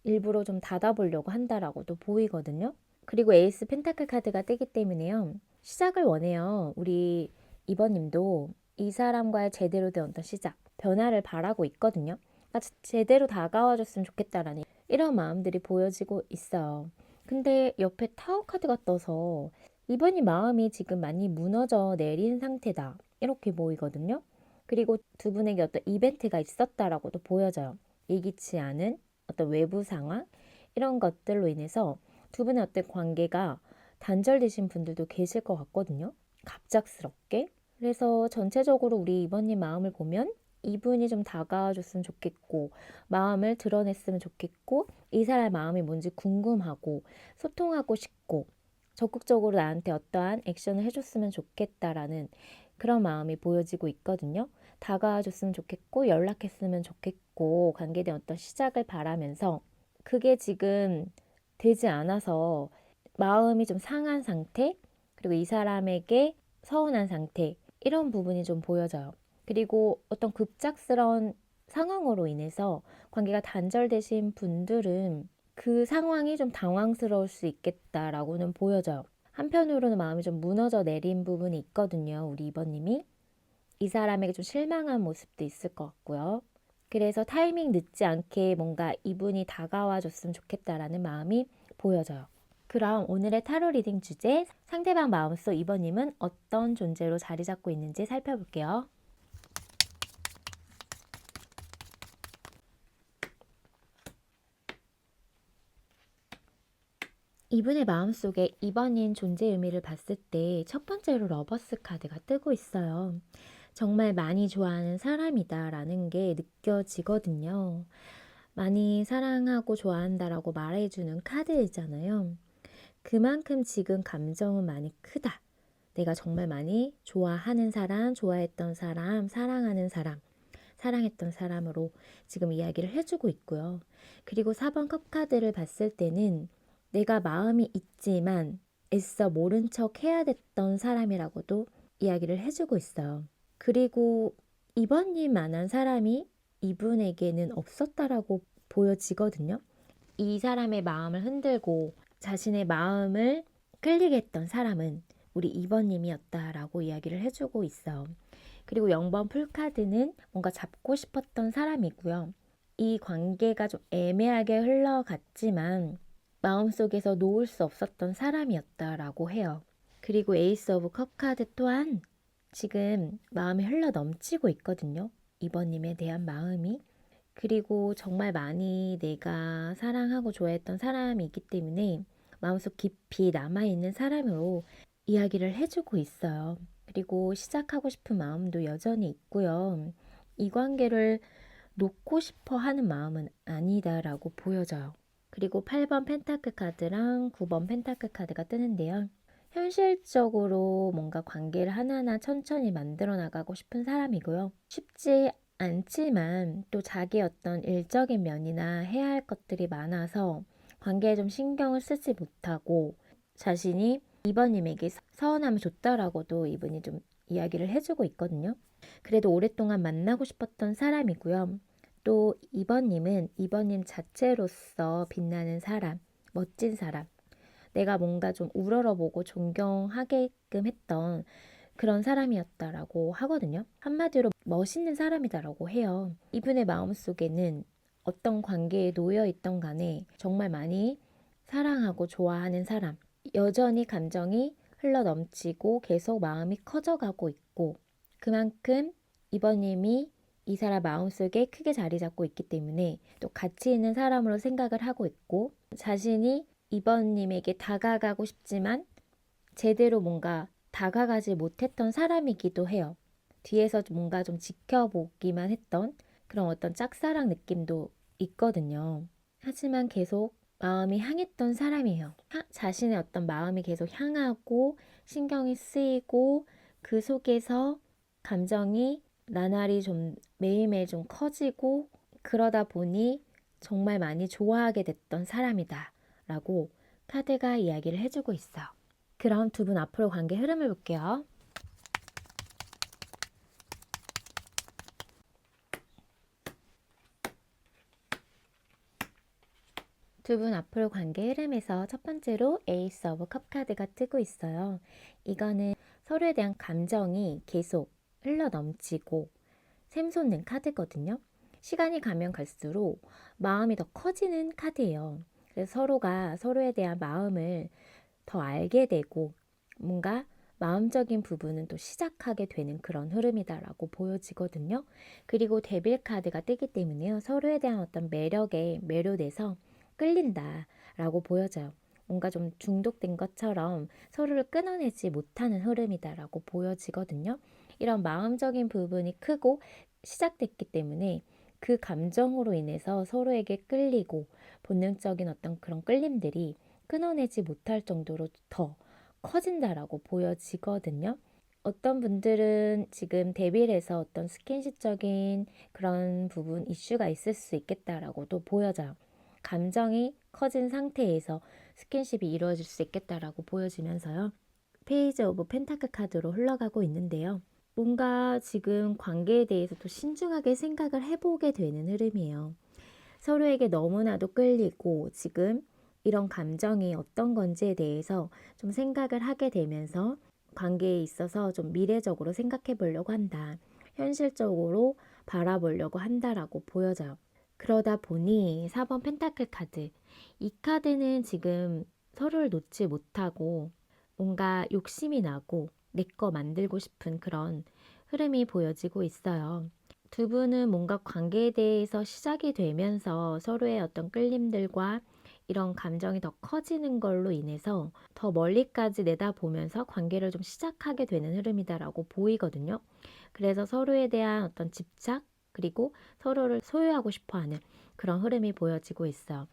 일부러 좀 닫아보려고 한다라고도 보이거든요. 그리고 에이스 펜타클 카드가 뜨기 때문에요. 시작을 원해요. 우리 2번님도 이 사람과의 제대로 된 어떤 시작, 변화를 바라고 있거든요. 그러니까 제대로 다가와줬으면 좋겠다라는 이런 마음들이 보여지고 있어요. 근데 옆에 타워 카드가 떠서 2번이 마음이 지금 많이 무너져 내린 상태다. 이렇게 보이거든요. 그리고 두 분에게 어떤 이벤트가 있었다라고도 보여져요. 예기치 않은 어떤 외부 상황 이런 것들로 인해서 두 분의 어떤 관계가 단절되신 분들도 계실 것 같거든요. 갑작스럽게. 그래서 전체적으로 우리 이번님 마음을 보면 이분이 좀 다가와줬으면 좋겠고 마음을 드러냈으면 좋겠고 이 사람의 마음이 뭔지 궁금하고 소통하고 싶고 적극적으로 나한테 어떠한 액션을 해줬으면 좋겠다라는 그런 마음이 보여지고 있거든요. 다가와줬으면 좋겠고 연락했으면 좋겠고 관계에 대한 어떤 시작을 바라면서 그게 지금 되지 않아서 마음이 좀 상한 상태 그리고 이 사람에게 서운한 상태 이런 부분이 좀 보여져요. 그리고 어떤 급작스러운 상황으로 인해서 관계가 단절되신 분들은 그 상황이 좀 당황스러울 수 있겠다라고는 보여져요. 한편으로는 마음이 좀 무너져 내린 부분이 있거든요. 우리 2번님이. 이 사람에게 좀 실망한 모습도 있을 것 같고요. 그래서 타이밍 늦지 않게 뭔가 이분이 다가와 줬으면 좋겠다라는 마음이 보여져요. 그럼 오늘의 타로 리딩 주제, 상대방 마음속 2번님은 어떤 존재로 자리 잡고 있는지 살펴볼게요. 이분의 마음속에 2번인 존재 의미를 봤을 때 첫 번째로 러버스 카드가 뜨고 있어요. 정말 많이 좋아하는 사람이다 라는 게 느껴지거든요. 많이 사랑하고 좋아한다라고 말해주는 카드이잖아요. 그만큼 지금 감정은 많이 크다. 내가 정말 많이 좋아하는 사람, 좋아했던 사람, 사랑하는 사람, 사랑했던 사람으로 지금 이야기를 해주고 있고요. 그리고 4번 컵 카드를 봤을 때는 내가 마음이 있지만 애써 모른 척 해야 됐던 사람이라고도 이야기를 해주고 있어요. 그리고 이번님만한 사람이 이분에게는 없었다라고 보여지거든요. 이 사람의 마음을 흔들고 자신의 마음을 끌리게 했던 사람은 우리 2번님이었다라고 이야기를 해주고 있어요. 그리고 0번 풀카드는 뭔가 잡고 싶었던 사람이고요. 이 관계가 좀 애매하게 흘러갔지만 마음속에서 놓을 수 없었던 사람이었다라고 해요. 그리고 에이스 오브 컵 카드 또한 지금 마음이 흘러 넘치고 있거든요. 2번님에 대한 마음이. 그리고 정말 많이 내가 사랑하고 좋아했던 사람이 있기 때문에 마음속 깊이 남아있는 사람으로 이야기를 해주고 있어요. 그리고 시작하고 싶은 마음도 여전히 있고요. 이 관계를 놓고 싶어 하는 마음은 아니다라고 보여져요. 그리고 8번 펜타클 카드랑 9번 펜타클 카드가 뜨는데요. 현실적으로 뭔가 관계를 하나하나 천천히 만들어 나가고 싶은 사람이고요. 쉽지 않지만 또 자기 어떤 일적인 면이나 해야 할 것들이 많아서 관계에 좀 신경을 쓰지 못하고 자신이 이번님에게 서운함을 줬다라고도 이분이 좀 이야기를 해주고 있거든요. 그래도 오랫동안 만나고 싶었던 사람이고요. 또 이번님은 이번님 자체로서 빛나는 사람, 멋진 사람, 내가 뭔가 좀 우러러보고 존경하게끔 했던 그런 사람이었다라고 하거든요. 한마디로 멋있는 사람이다라고 해요. 이분의 마음속에는 어떤 관계에 놓여 있던 간에 정말 많이 사랑하고 좋아하는 사람, 여전히 감정이 흘러 넘치고 계속 마음이 커져가고 있고 그만큼 이번님이 이 사람 마음속에 크게 자리 잡고 있기 때문에 또 가치 있는 사람으로 생각을 하고 있고 자신이 이번님에게 다가가고 싶지만 제대로 뭔가 다가가지 못했던 사람이기도 해요. 뒤에서 뭔가 좀 지켜보기만 했던 그런 어떤 짝사랑 느낌도 있거든요. 하지만 계속 마음이 향했던 사람이에요. 자신의 어떤 마음이 계속 향하고 신경이 쓰이고 그 속에서 감정이 나날이 좀 매일매일 좀 커지고 그러다 보니 정말 많이 좋아하게 됐던 사람이다 라고 카드가 이야기를 해주고 있어. 그럼 두 분 앞으로 관계 흐름을 볼게요. 두 분 앞으로 관계 흐름에서 첫 번째로 에이스 오브 컵 카드가 뜨고 있어요. 이거는 서로에 대한 감정이 계속 흘러 넘치고 샘솟는 카드거든요. 시간이 가면 갈수록 마음이 더 커지는 카드예요. 그래서 서로가 서로에 대한 마음을 더 알게 되고 뭔가 마음적인 부분은 또 시작하게 되는 그런 흐름이다라고 보여지거든요. 그리고 데빌 카드가 뜨기 때문에요. 서로에 대한 어떤 매력에 매료돼서 끌린다라고 보여져요. 뭔가 좀 중독된 것처럼 서로를 끊어내지 못하는 흐름이다라고 보여지거든요. 이런 마음적인 부분이 크고 시작됐기 때문에 그 감정으로 인해서 서로에게 끌리고 본능적인 어떤 그런 끌림들이 끊어내지 못할 정도로 더 커진다라고 보여지거든요. 어떤 분들은 지금 대비해서 어떤 스킨십적인 그런 부분 이슈가 있을 수 있겠다라고도 보여져요. 감정이 커진 상태에서 스킨십이 이루어질 수 있겠다라고 보여지면서요. 페이지 오브 펜타클 카드로 흘러가고 있는데요. 뭔가 지금 관계에 대해서 또 신중하게 생각을 해보게 되는 흐름이에요. 서로에게 너무나도 끌리고 지금 이런 감정이 어떤 건지에 대해서 좀 생각을 하게 되면서 관계에 있어서 좀 미래적으로 생각해 보려고 한다. 현실적으로 바라보려고 한다라고 보여져요. 그러다 보니 4번 펜타클 카드. 이 카드는 지금 서로를 놓지 못하고 뭔가 욕심이 나고 내 거 만들고 싶은 그런 흐름이 보여지고 있어요. 두 분은 뭔가 관계에 대해서 시작이 되면서 서로의 어떤 끌림들과 이런 감정이 더 커지는 걸로 인해서 더 멀리까지 내다보면서 관계를 좀 시작하게 되는 흐름이다라고 보이거든요. 그래서 서로에 대한 어떤 집착 그리고 서로를 소유하고 싶어하는 그런 흐름이 보여지고 있어요.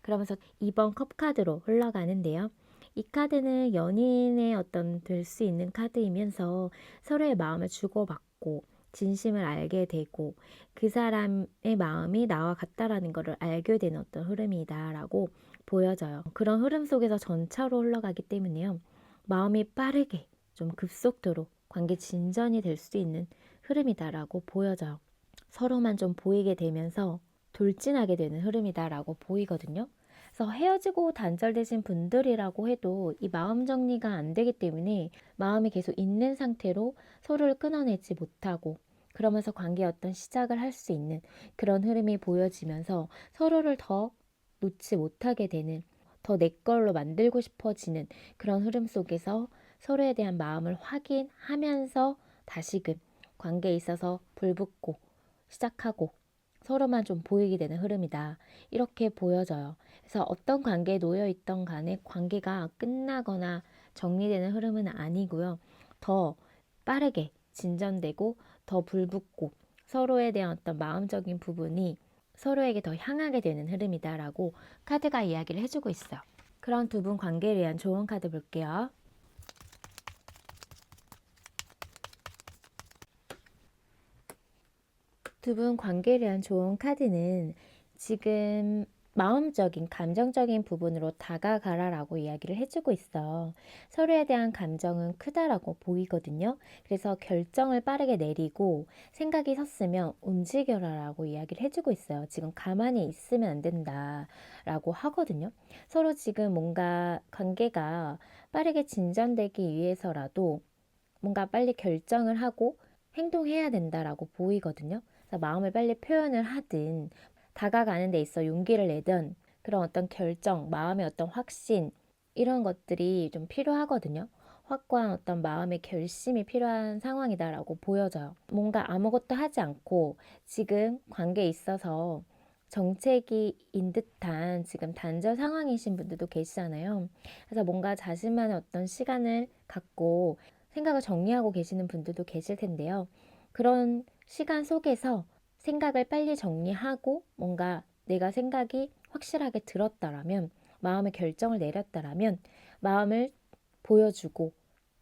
그러면서 2번 컵 카드로 흘러가는데요. 이 카드는 연인의 어떤 될 수 있는 카드이면서 서로의 마음을 주고받고 진심을 알게 되고 그 사람의 마음이 나와 같다라는 것을 알게 되는 어떤 흐름이다라고 보여져요. 그런 흐름 속에서 전차로 흘러가기 때문에요. 마음이 빠르게 좀 급속도로 관계 진전이 될 수 있는 흐름이다라고 보여져요. 서로만 좀 보이게 되면서 돌진하게 되는 흐름이다라고 보이거든요. 그래서 헤어지고 단절되신 분들이라고 해도 이 마음 정리가 안 되기 때문에 마음이 계속 있는 상태로 서로를 끊어내지 못하고 그러면서 관계의 어떤 시작을 할 수 있는 그런 흐름이 보여지면서 서로를 더 놓지 못하게 되는 더 내 걸로 만들고 싶어지는 그런 흐름 속에서 서로에 대한 마음을 확인하면서 다시금 관계에 있어서 불붙고 시작하고 서로만 좀 보이게 되는 흐름이다. 이렇게 보여져요. 그래서 어떤 관계에 놓여 있던 간에 관계가 끝나거나 정리되는 흐름은 아니고요. 더 빠르게 진전되고 더 불붙고 서로에 대한 어떤 마음적인 부분이 서로에게 더 향하게 되는 흐름이다라고 카드가 이야기를 해주고 있어요. 그런 두 분 관계에 대한 좋은 카드 볼게요. 두 분 관계에 대한 좋은 카드는 지금 마음적인, 감정적인 부분으로 다가가라라고 이야기를 해주고 있어. 서로에 대한 감정은 크다라고 보이거든요. 그래서 결정을 빠르게 내리고 생각이 섰으면 움직여라라고 이야기를 해주고 있어요. 지금 가만히 있으면 안 된다라고 하거든요. 서로 지금 뭔가 관계가 빠르게 진전되기 위해서라도 뭔가 빨리 결정을 하고 행동해야 된다라고 보이거든요. 그래서 마음을 빨리 표현을 하든 다가가는 데 있어 용기를 내든 그런 어떤 결정, 마음의 어떤 확신 이런 것들이 좀 필요하거든요. 확고한 어떤 마음의 결심이 필요한 상황이다라고 보여져요. 뭔가 아무것도 하지 않고 지금 관계에 있어서 정체기인 듯한 지금 단절 상황이신 분들도 계시잖아요. 그래서 뭔가 자신만의 어떤 시간을 갖고 생각을 정리하고 계시는 분들도 계실 텐데요. 그런 시간 속에서 생각을 빨리 정리하고 뭔가 내가 생각이 확실하게 들었다라면 마음의 결정을 내렸다라면 마음을 보여주고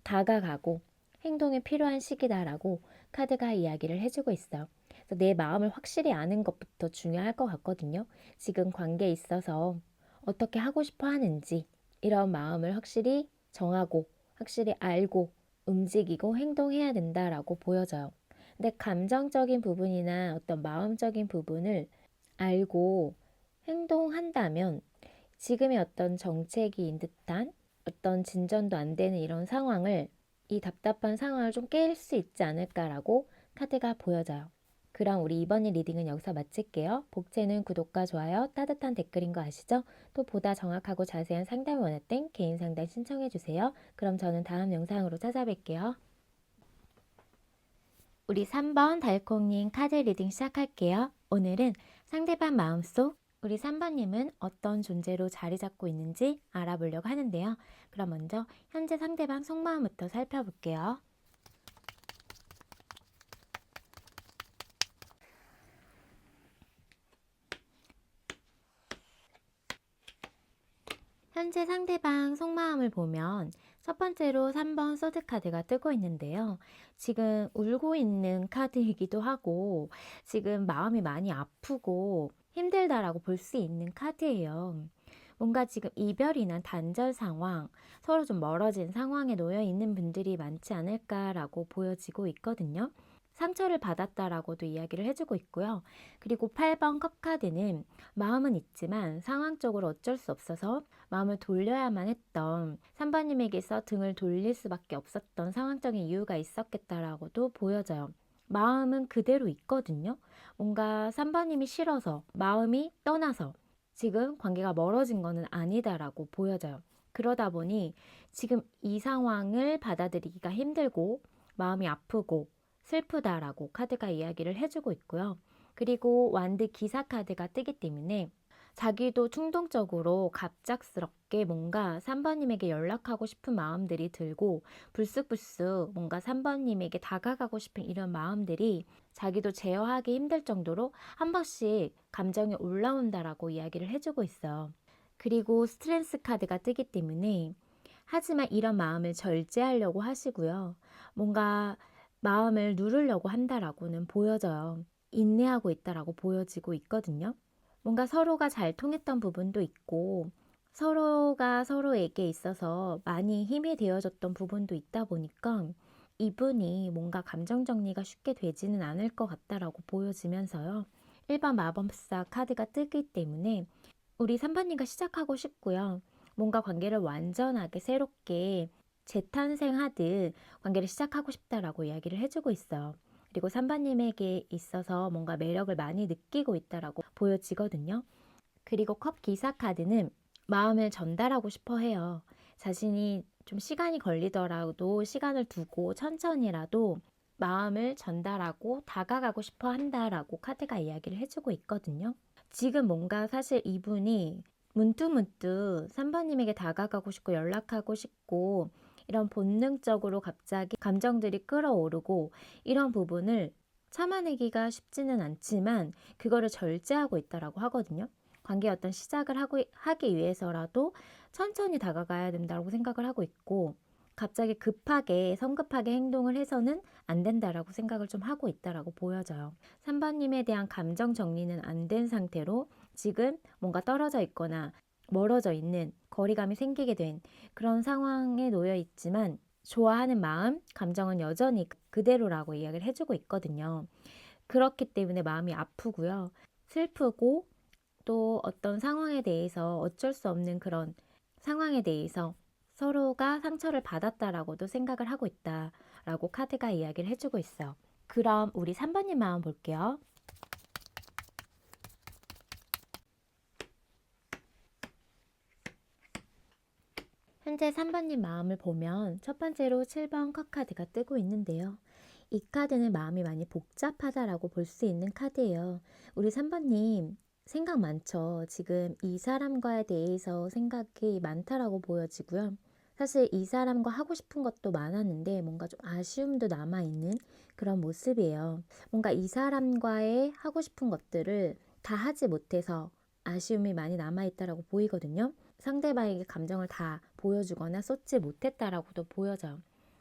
다가가고 행동이 필요한 시기다라고 카드가 이야기를 해주고 있어요. 그래서 내 마음을 확실히 아는 것부터 중요할 것 같거든요. 지금 관계에 있어서 어떻게 하고 싶어 하는지 이런 마음을 확실히 정하고 확실히 알고 움직이고 행동해야 된다라고 보여져요. 근데 감정적인 부분이나 어떤 마음적인 부분을 알고 행동한다면 지금의 어떤 정체기인 듯한 어떤 진전도 안 되는 이런 상황을 이 답답한 상황을 좀 깰 수 있지 않을까라고 카드가 보여져요. 그럼 우리 이번 리딩은 여기서 마칠게요. 복채는 구독과 좋아요, 따뜻한 댓글인 거 아시죠? 또 보다 정확하고 자세한 상담을 원할 땐 개인 상담 신청해주세요. 그럼 저는 다음 영상으로 찾아뵐게요. 우리 3번 달콩님 카드 리딩 시작할게요. 오늘은 상대방 마음속 우리 3번님은 어떤 존재로 자리 잡고 있는지 알아보려고 하는데요. 그럼 먼저 현재 상대방 속마음부터 살펴볼게요. 현재 상대방 속마음을 보면 첫 번째로 3번 소드 카드가 뜨고 있는데요. 지금 울고 있는 카드이기도 하고 지금 마음이 많이 아프고 힘들다라고 볼 수 있는 카드예요. 뭔가 지금 이별이나 단절 상황, 서로 좀 멀어진 상황에 놓여 있는 분들이 많지 않을까라고 보여지고 있거든요. 상처를 받았다라고도 이야기를 해주고 있고요. 그리고 8번 컵 카드는 마음은 있지만 상황적으로 어쩔 수 없어서 마음을 돌려야만 했던 3번님에게서 등을 돌릴 수밖에 없었던 상황적인 이유가 있었겠다라고도 보여져요. 마음은 그대로 있거든요. 뭔가 3번님이 싫어서 마음이 떠나서 지금 관계가 멀어진 거는 아니다라고 보여져요. 그러다 보니 지금 이 상황을 받아들이기가 힘들고 마음이 아프고 슬프다라고 카드가 이야기를 해주고 있고요. 그리고 완드 기사 카드가 뜨기 때문에 자기도 충동적으로 갑작스럽게 뭔가 3번님에게 연락하고 싶은 마음들이 들고 불쑥불쑥 뭔가 3번님에게 다가가고 싶은 이런 마음들이 자기도 제어하기 힘들 정도로 한 번씩 감정이 올라온다라고 이야기를 해주고 있어요. 그리고 스트렝스 카드가 뜨기 때문에 하지만 이런 마음을 절제하려고 하시고요. 뭔가 마음을 누르려고 한다라고는 보여져요. 인내하고 있다라고 보여지고 있거든요. 뭔가 서로가 잘 통했던 부분도 있고 서로가 서로에게 있어서 많이 힘이 되어줬던 부분도 있다 보니까 이분이 뭔가 감정 정리가 쉽게 되지는 않을 것 같다라고 보여지면서요. 1번 마법사 카드가 뜨기 때문에 우리 3번님과 시작하고 싶고요. 뭔가 관계를 완전하게 새롭게 재탄생하듯 관계를 시작하고 싶다라고 이야기를 해주고 있어요. 그리고 3번님에게 있어서 뭔가 매력을 많이 느끼고 있다라고 보여지거든요. 그리고 컵 기사 카드는 마음을 전달하고 싶어 해요. 자신이 좀 시간이 걸리더라도 시간을 두고 천천히라도 마음을 전달하고 다가가고 싶어 한다라고 카드가 이야기를 해주고 있거든요. 지금 뭔가 사실 이분이 문득문득 3번님에게 다가가고 싶고 연락하고 싶고 이런 본능적으로 갑자기 감정들이 끌어오르고 이런 부분을 참아내기가 쉽지는 않지만 그거를 절제하고 있다라고 하거든요. 관계의 어떤 시작을 하기 위해서라도 천천히 다가가야 된다고 생각을 하고 있고 갑자기 급하게 성급하게 행동을 해서는 안 된다라고 생각을 좀 하고 있다라고 보여져요. 3번님에 대한 감정 정리는 안 된 상태로 지금 뭔가 떨어져 있거나 멀어져 있는 거리감이 생기게 된 그런 상황에 놓여 있지만 좋아하는 마음, 감정은 여전히 그대로라고 이야기를 해주고 있거든요. 그렇기 때문에 마음이 아프고요. 슬프고 또 어떤 상황에 대해서 어쩔 수 없는 그런 상황에 대해서 서로가 상처를 받았다라고도 생각을 하고 있다라고 카드가 이야기를 해주고 있어요. 그럼 우리 3번님 마음 볼게요. 현재 3번님 마음을 보면 첫 번째로 7번 컵 카드가 뜨고 있는데요. 이 카드는 마음이 많이 복잡하다라고 볼 수 있는 카드예요. 우리 3번님 생각 많죠. 지금 이 사람과에 대해서 생각이 많다라고 보여지고요. 사실 이 사람과 하고 싶은 것도 많았는데 뭔가 좀 아쉬움도 남아있는 그런 모습이에요. 뭔가 이 사람과의 하고 싶은 것들을 다 하지 못해서 아쉬움이 많이 남아있다라고 보이거든요. 상대방에게 감정을 다 보여주거나 쏟지 못했다라고도 보여져요.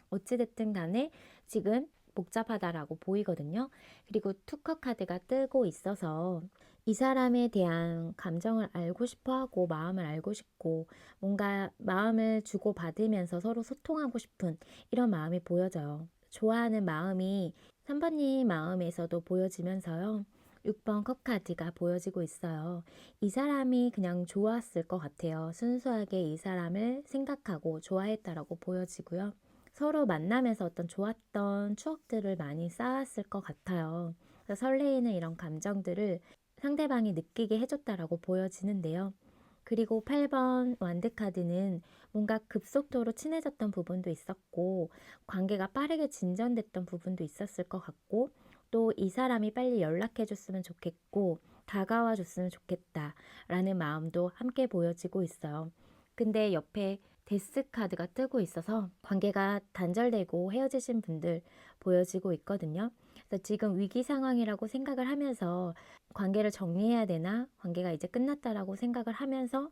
어찌됐든 간에 지금 복잡하다라고 보이거든요. 그리고 투커 카드가 뜨고 있어서 이 사람에 대한 감정을 알고 싶어 하고 마음을 알고 싶고 뭔가 마음을 주고받으면서 서로 소통하고 싶은 이런 마음이 보여져요. 좋아하는 마음이 3번님 마음에서도 보여지면서요. 6번 컵 카드가 보여지고 있어요. 이 사람이 그냥 좋았을 것 같아요. 순수하게 이 사람을 생각하고 좋아했다라고 보여지고요. 서로 만나면서 어떤 좋았던 추억들을 많이 쌓았을 것 같아요. 그래서 설레이는 이런 감정들을 상대방이 느끼게 해줬다라고 보여지는데요. 그리고 8번 완드카드는 뭔가 급속도로 친해졌던 부분도 있었고 관계가 빠르게 진전됐던 부분도 있었을 것 같고 또 이 사람이 빨리 연락해줬으면 좋겠고 다가와 줬으면 좋겠다라는 마음도 함께 보여지고 있어요. 근데 옆에 데스 카드가 뜨고 있어서 관계가 단절되고 헤어지신 분들 보여지고 있거든요. 그래서 지금 위기 상황이라고 생각을 하면서 관계를 정리해야 되나? 관계가 이제 끝났다라고 생각을 하면서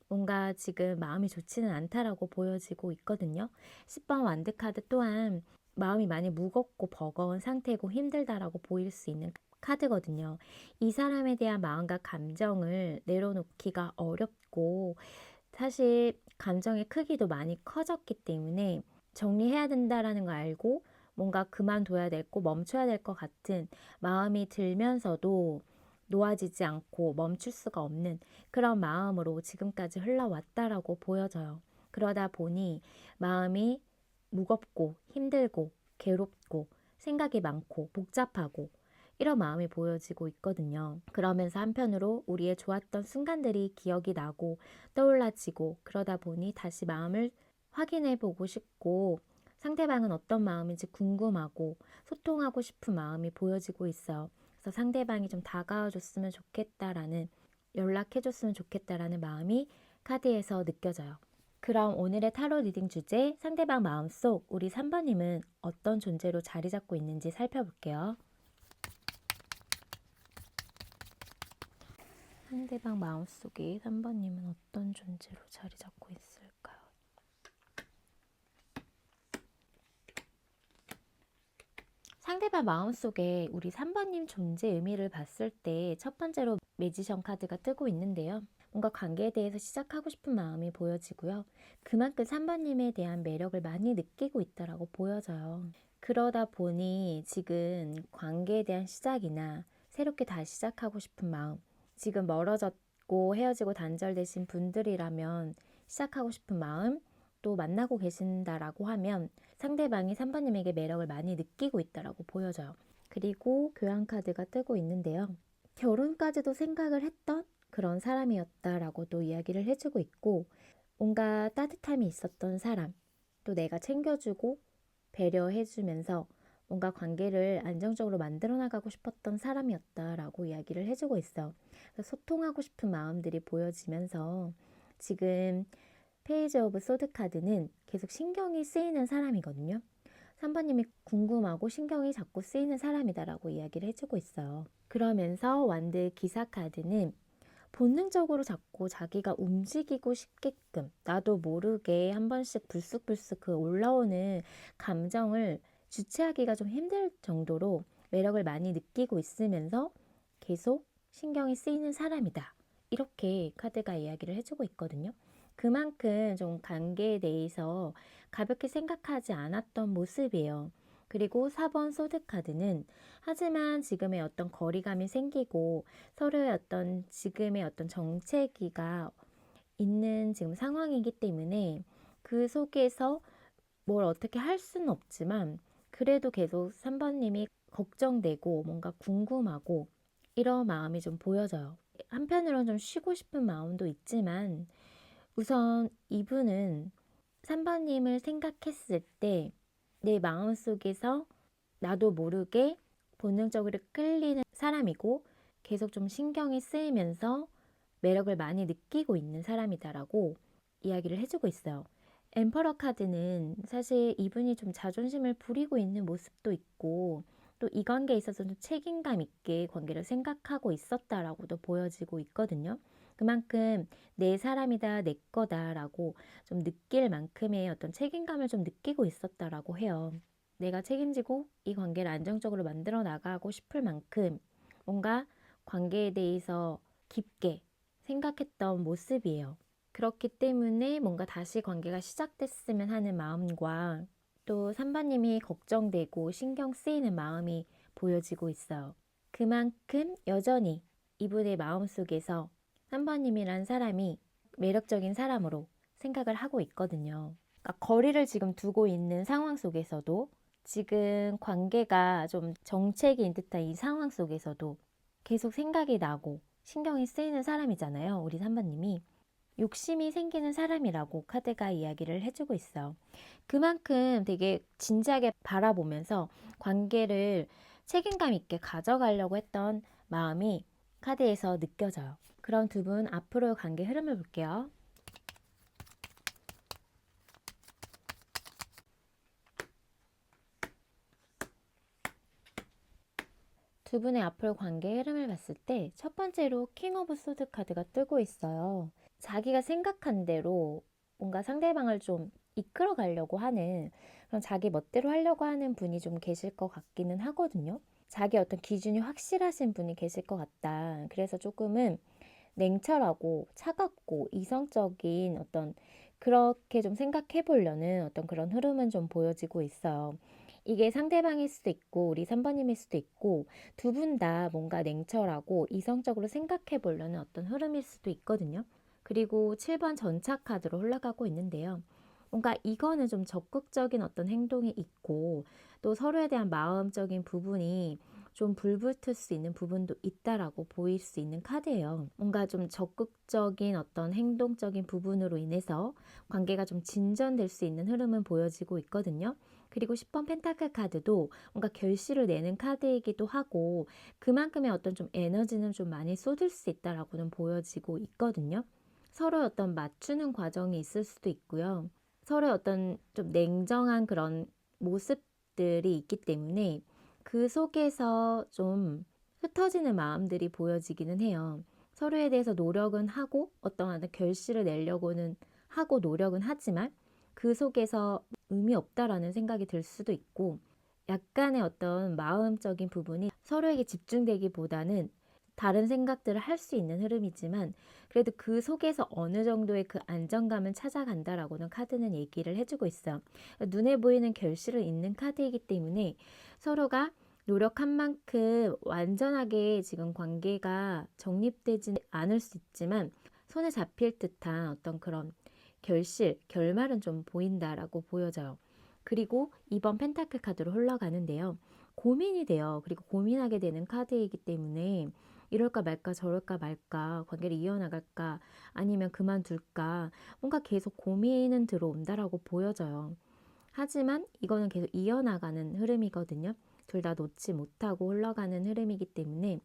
뭔가 지금 마음이 좋지는 않다라고 보여지고 있거든요. 10번 완드카드 또한 마음이 많이 무겁고 버거운 상태고 힘들다라고 보일 수 있는 카드거든요. 이 사람에 대한 마음과 감정을 내려놓기가 어렵고 사실 감정의 크기도 많이 커졌기 때문에 정리해야 된다라는 걸 알고 뭔가 그만둬야 되고 멈춰야 될 것 같은 마음이 들면서도 놓아지지 않고 멈출 수가 없는 그런 마음으로 지금까지 흘러왔다라고 보여져요. 그러다 보니 마음이 무겁고 힘들고 괴롭고 생각이 많고 복잡하고 이런 마음이 보여지고 있거든요. 그러면서 한편으로 우리의 좋았던 순간들이 기억이 나고 떠올라지고 그러다 보니 다시 마음을 확인해 보고 싶고 상대방은 어떤 마음인지 궁금하고 소통하고 싶은 마음이 보여지고 있어요. 그래서 상대방이 좀 다가와 줬으면 좋겠다라는 연락해 줬으면 좋겠다라는 마음이 카드에서 느껴져요. 그럼 오늘의 타로 리딩 주제 상대방 마음속 우리 3번님은 어떤 존재로 자리 잡고 있는지 살펴볼게요. 상대방 마음속에 3번님은 어떤 존재로 자리 잡고 있을까요? 상대방 마음속에 우리 3번님 존재 의미를 봤을 때 첫 번째로 매지션 카드가 뜨고 있는데요. 뭔가 관계에 대해서 시작하고 싶은 마음이 보여지고요. 그만큼 3번님에 대한 매력을 많이 느끼고 있다라고 보여져요. 그러다 보니 지금 관계에 대한 시작이나 새롭게 다시 시작하고 싶은 마음, 지금 멀어졌고 헤어지고 단절되신 분들이라면 시작하고 싶은 마음, 또 만나고 계신다라고 하면 상대방이 3번님에게 매력을 많이 느끼고 있다라고 보여져요. 그리고 교환 카드가 뜨고 있는데요. 결혼까지도 생각을 했던 그런 사람이었다라고도 이야기를 해주고 있고 뭔가 따뜻함이 있었던 사람, 또 내가 챙겨주고 배려해주면서 뭔가 관계를 안정적으로 만들어 나가고 싶었던 사람이었다라고 이야기를 해주고 있어요. 그래서 소통하고 싶은 마음들이 보여지면서 지금 페이지 오브 소드 카드는 계속 신경이 쓰이는 사람이거든요. 3번님이 궁금하고 신경이 자꾸 쓰이는 사람이다라고 이야기를 해주고 있어요. 그러면서 완드 기사 카드는 본능적으로 자꾸 자기가 움직이고 싶게끔 나도 모르게 한 번씩 불쑥불쑥 그 올라오는 감정을 주체하기가 좀 힘들 정도로 매력을 많이 느끼고 있으면서 계속 신경이 쓰이는 사람이다. 이렇게 카드가 이야기를 해주고 있거든요. 그만큼 좀 관계에 대해서 가볍게 생각하지 않았던 모습이에요. 그리고 4번 소드 카드는 하지만 지금의 어떤 거리감이 생기고 서로의 어떤 지금의 어떤 정체기가 있는 지금 상황이기 때문에 그 속에서 뭘 어떻게 할 수는 없지만 그래도 계속 3번님이 걱정되고 뭔가 궁금하고 이런 마음이 좀 보여져요. 한편으로는 좀 쉬고 싶은 마음도 있지만 우선 이분은 3번님을 생각했을 때 내 마음속에서 나도 모르게 본능적으로 끌리는 사람이고 계속 좀 신경이 쓰이면서 매력을 많이 느끼고 있는 사람이다라고 이야기를 해주고 있어요. 엠퍼러 카드는 사실 이분이 좀 자존심을 부리고 있는 모습도 있고 또 이 관계에 있어서 좀 책임감 있게 관계를 생각하고 있었다라고도 보여지고 있거든요. 그만큼 내 사람이다, 내 거다라고 좀 느낄 만큼의 어떤 책임감을 좀 느끼고 있었다라고 해요. 내가 책임지고 이 관계를 안정적으로 만들어 나가고 싶을 만큼 뭔가 관계에 대해서 깊게 생각했던 모습이에요. 그렇기 때문에 뭔가 다시 관계가 시작됐으면 하는 마음과 또 3번님이 걱정되고 신경 쓰이는 마음이 보여지고 있어요. 그만큼 여전히 이분의 마음속에서 3번님이란 사람이 매력적인 사람으로 생각을 하고 있거든요. 그러니까 거리를 지금 두고 있는 상황 속에서도 지금 관계가 좀 정체기인 듯한 이 상황 속에서도 계속 생각이 나고 신경이 쓰이는 사람이잖아요. 우리 3번님이. 욕심이 생기는 사람이라고 카드가 이야기를 해주고 있어요. 그만큼 되게 진지하게 바라보면서 관계를 책임감 있게 가져가려고 했던 마음이 카드에서 느껴져요. 그럼 두 분 앞으로의 관계 흐름을 볼게요. 두 분의 앞으로 관계 흐름을 봤을 때 첫 번째로 킹 오브 소드 카드가 뜨고 있어요. 자기가 생각한 대로 뭔가 상대방을 좀 이끌어 가려고 하는 그런 자기 멋대로 하려고 하는 분이 좀 계실 것 같기는 하거든요. 자기 어떤 기준이 확실하신 분이 계실 것 같다. 그래서 조금은 냉철하고 차갑고 이성적인 어떤 그렇게 좀 생각해 보려는 어떤 그런 흐름은 좀 보여지고 있어요. 이게 상대방일 수도 있고 우리 3번님일 수도 있고 두 분 다 뭔가 냉철하고 이성적으로 생각해 보려는 어떤 흐름일 수도 있거든요. 그리고 7번 전차 카드로 흘러가고 있는데요. 뭔가 이거는 좀 적극적인 어떤 행동이 있고 또 서로에 대한 마음적인 부분이 좀 불붙을 수 있는 부분도 있다라고 보일 수 있는 카드예요. 뭔가 좀 적극적인 어떤 행동적인 부분으로 인해서 관계가 좀 진전될 수 있는 흐름은 보여지고 있거든요. 그리고 10번 펜타클 카드도 뭔가 결실을 내는 카드이기도 하고 그만큼의 어떤 좀 에너지는 좀 많이 쏟을 수 있다라고는 보여지고 있거든요. 서로의 어떤 맞추는 과정이 있을 수도 있고요. 서로의 어떤 좀 냉정한 그런 모습들이 있기 때문에 그 속에서 좀 흩어지는 마음들이 보여지기는 해요. 서로에 대해서 노력은 하고 어떠한 결실을 내려고는 하고 노력은 하지만 그 속에서 의미 없다라는 생각이 들 수도 있고 약간의 어떤 마음적인 부분이 서로에게 집중되기보다는 다른 생각들을 할 수 있는 흐름이지만 그래도 그 속에서 어느 정도의 그 안정감을 찾아간다라고는 카드는 얘기를 해주고 있어요. 눈에 보이는 결실을 잇는 카드이기 때문에 서로가 노력한 만큼 완전하게 지금 관계가 정립되지는 않을 수 있지만 손에 잡힐 듯한 어떤 그런 결말은 좀 보인다라고 보여져요. 그리고 2번 펜타클 카드로 흘러가는데요. 고민이 돼요. 그리고 고민하게 되는 카드이기 때문에 이럴까 말까 저럴까 말까 관계를 이어나갈까 아니면 그만둘까 뭔가 계속 고민은 들어온다라고 보여져요. 하지만 이거는 계속 이어나가는 흐름이거든요. 둘 다 놓지 못하고 흘러가는 흐름이기 때문에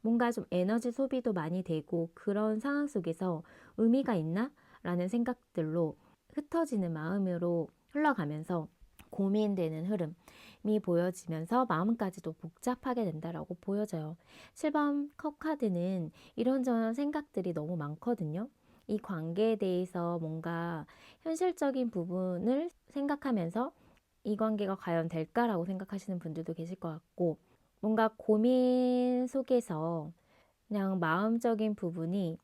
뭔가 좀 에너지 소비도 많이 되고 그런 상황 속에서 의미가 있나? 라는 생각들로 흩어지는 마음으로 흘러가면서 고민되는 흐름이 보여지면서 마음까지도 복잡하게 된다라고 보여져요. 7번 컵 카드는 이런저런 생각들이 너무 많거든요. 이 관계에 대해서 뭔가 현실적인 부분을 생각하면서 이 관계가 과연 될까라고 생각하시는 분들도 계실 것 같고 뭔가 고민 속에서 그냥 마음적인 부분이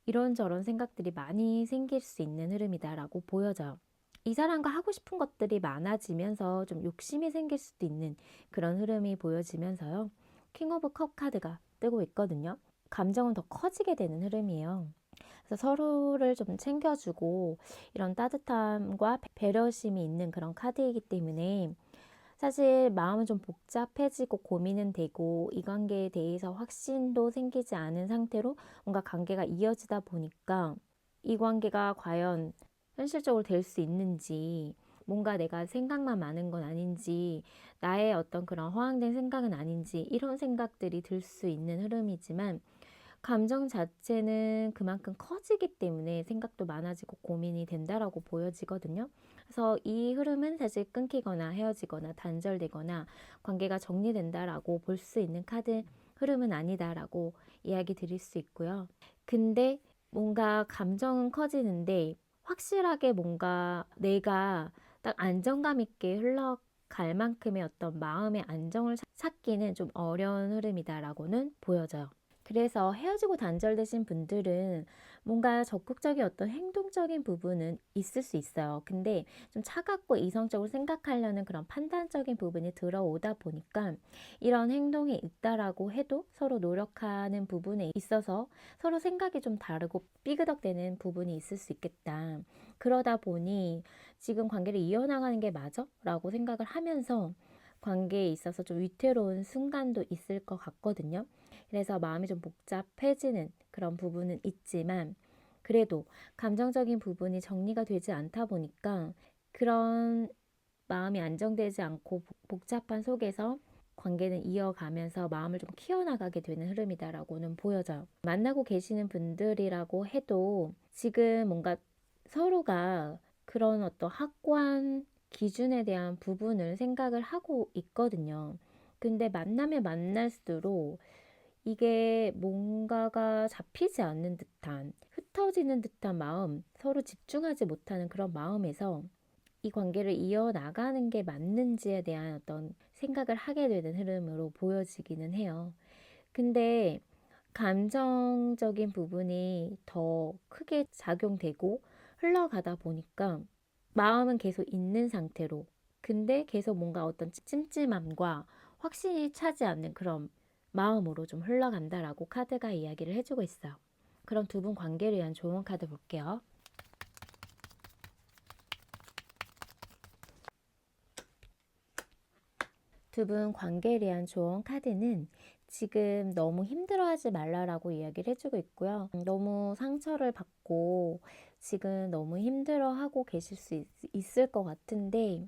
이런저런 생각들이 많이 생길 수 있는 흐름이다라고 보여져요. 이 사람과 하고 싶은 것들이 많아지면서 좀 욕심이 생길 수도 있는 그런 흐름이 보여지면서요. 킹 오브 컵 카드가 뜨고 있거든요. 감정은 더 커지게 되는 흐름이에요. 그래서 서로를 좀 챙겨주고 이런 따뜻함과 배려심이 있는 그런 카드이기 때문에 사실 마음은 좀 복잡해지고 고민은 되고 이 관계에 대해서 확신도 생기지 않은 상태로 뭔가 관계가 이어지다 보니까 이 관계가 과연 현실적으로 될 수 있는지 뭔가 내가 생각만 많은 건 아닌지 나의 어떤 그런 허황된 생각은 아닌지 이런 생각들이 들 수 있는 흐름이지만 감정 자체는 그만큼 커지기 때문에 생각도 많아지고 고민이 된다라고 보여지거든요. 그래서 이 흐름은 사실 끊기거나 헤어지거나 단절되거나 관계가 정리된다라고 볼 수 있는 카드 흐름은 아니다라고 이야기 드릴 수 있고요. 근데 뭔가 감정은 커지는데 확실하게 뭔가 내가 딱 안정감 있게 흘러갈 만큼의 어떤 마음의 안정을 찾기는 좀 어려운 흐름이다라고는 보여져요. 그래서 헤어지고 단절되신 분들은 뭔가 적극적인 어떤 행동적인 부분은 있을 수 있어요. 근데 좀 차갑고 이성적으로 생각하려는 그런 판단적인 부분이 들어오다 보니까 이런 행동이 있다라고 해도 서로 노력하는 부분에 있어서 서로 생각이 좀 다르고 삐그덕대는 부분이 있을 수 있겠다. 그러다 보니 지금 관계를 이어나가는 게 맞아? 라고 생각을 하면서 관계에 있어서 좀 위태로운 순간도 있을 것 같거든요. 그래서 마음이 좀 복잡해지는 그런 부분은 있지만 그래도 감정적인 부분이 정리가 되지 않다 보니까 그런 마음이 안정되지 않고 복잡한 속에서 관계는 이어가면서 마음을 좀 키워나가게 되는 흐름이다라고는 보여져요. 만나고 계시는 분들이라고 해도 지금 뭔가 서로가 그런 어떤 확고한 기준에 대한 부분을 생각을 하고 있거든요. 근데 만나면 만날수록 이게 뭔가가 잡히지 않는 듯한, 흩어지는 듯한 마음, 서로 집중하지 못하는 그런 마음에서 이 관계를 이어나가는 게 맞는지에 대한 어떤 생각을 하게 되는 흐름으로 보여지기는 해요. 근데 감정적인 부분이 더 크게 작용되고 흘러가다 보니까 마음은 계속 있는 상태로 근데 계속 뭔가 어떤 찜찜함과 확신이 차지 않는 그런 마음으로 좀 흘러간다라고 카드가 이야기를 해주고 있어요. 그럼 두 분 관계를 위한 조언 카드 볼게요. 두 분 관계에 대한 조언 카드는 지금 너무 힘들어하지 말라라고 이야기를 해주고 있고요. 너무 상처를 받고 지금 너무 힘들어하고 계실 수 있을 것 같은데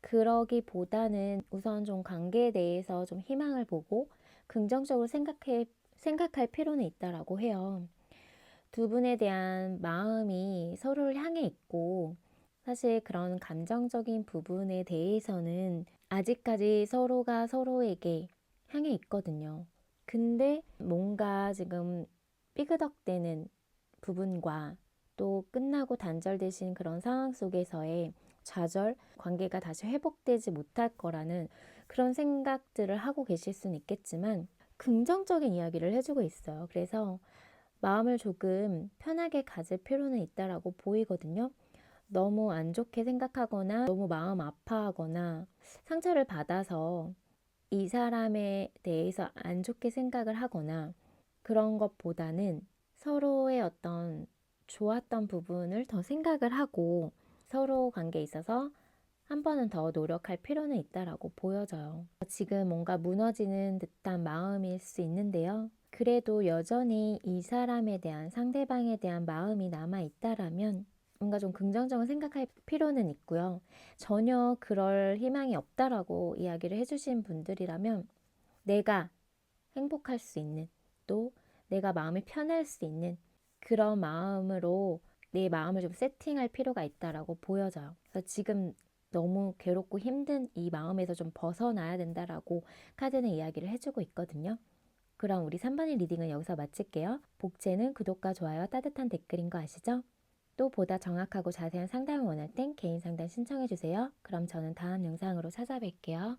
그러기보다는 우선 좀 관계에 대해서 좀 희망을 보고 긍정적으로 생각할 필요는 있다라고 해요. 두 분에 대한 마음이 서로를 향해 있고 사실 그런 감정적인 부분에 대해서는 아직까지 서로가 서로에게 향해 있거든요. 근데 뭔가 지금 삐그덕대는 부분과 또 끝나고 단절되신 그런 상황 속에서의 좌절, 관계가 다시 회복되지 못할 거라는 그런 생각들을 하고 계실 수는 있겠지만 긍정적인 이야기를 해주고 있어요. 그래서 마음을 조금 편하게 가질 필요는 있다라고 보이거든요. 너무 안 좋게 생각하거나 너무 마음 아파하거나 상처를 받아서 이 사람에 대해서 안 좋게 생각을 하거나 그런 것보다는 서로의 어떤 좋았던 부분을 더 생각을 하고 서로 관계에 있어서 한 번은 더 노력할 필요는 있다라고 보여져요. 지금 뭔가 무너지는 듯한 마음일 수 있는데요. 그래도 여전히 이 사람에 대한 상대방에 대한 마음이 남아 있다라면 뭔가 좀 긍정적으로 생각할 필요는 있고요. 전혀 그럴 희망이 없다라고 이야기를 해주신 분들이라면 내가 행복할 수 있는 또 내가 마음이 편할 수 있는 그런 마음으로 내 마음을 좀 세팅할 필요가 있다라고 보여져요. 그래서 지금 너무 괴롭고 힘든 이 마음에서 좀 벗어나야 된다라고 카드는 이야기를 해주고 있거든요. 그럼 우리 3번의 리딩은 여기서 마칠게요. 복제는 구독과 좋아요, 따뜻한 댓글인 거 아시죠? 또 보다 정확하고 자세한 상담을 원할 땐 개인 상담 신청해주세요. 그럼 저는 다음 영상으로 찾아뵐게요.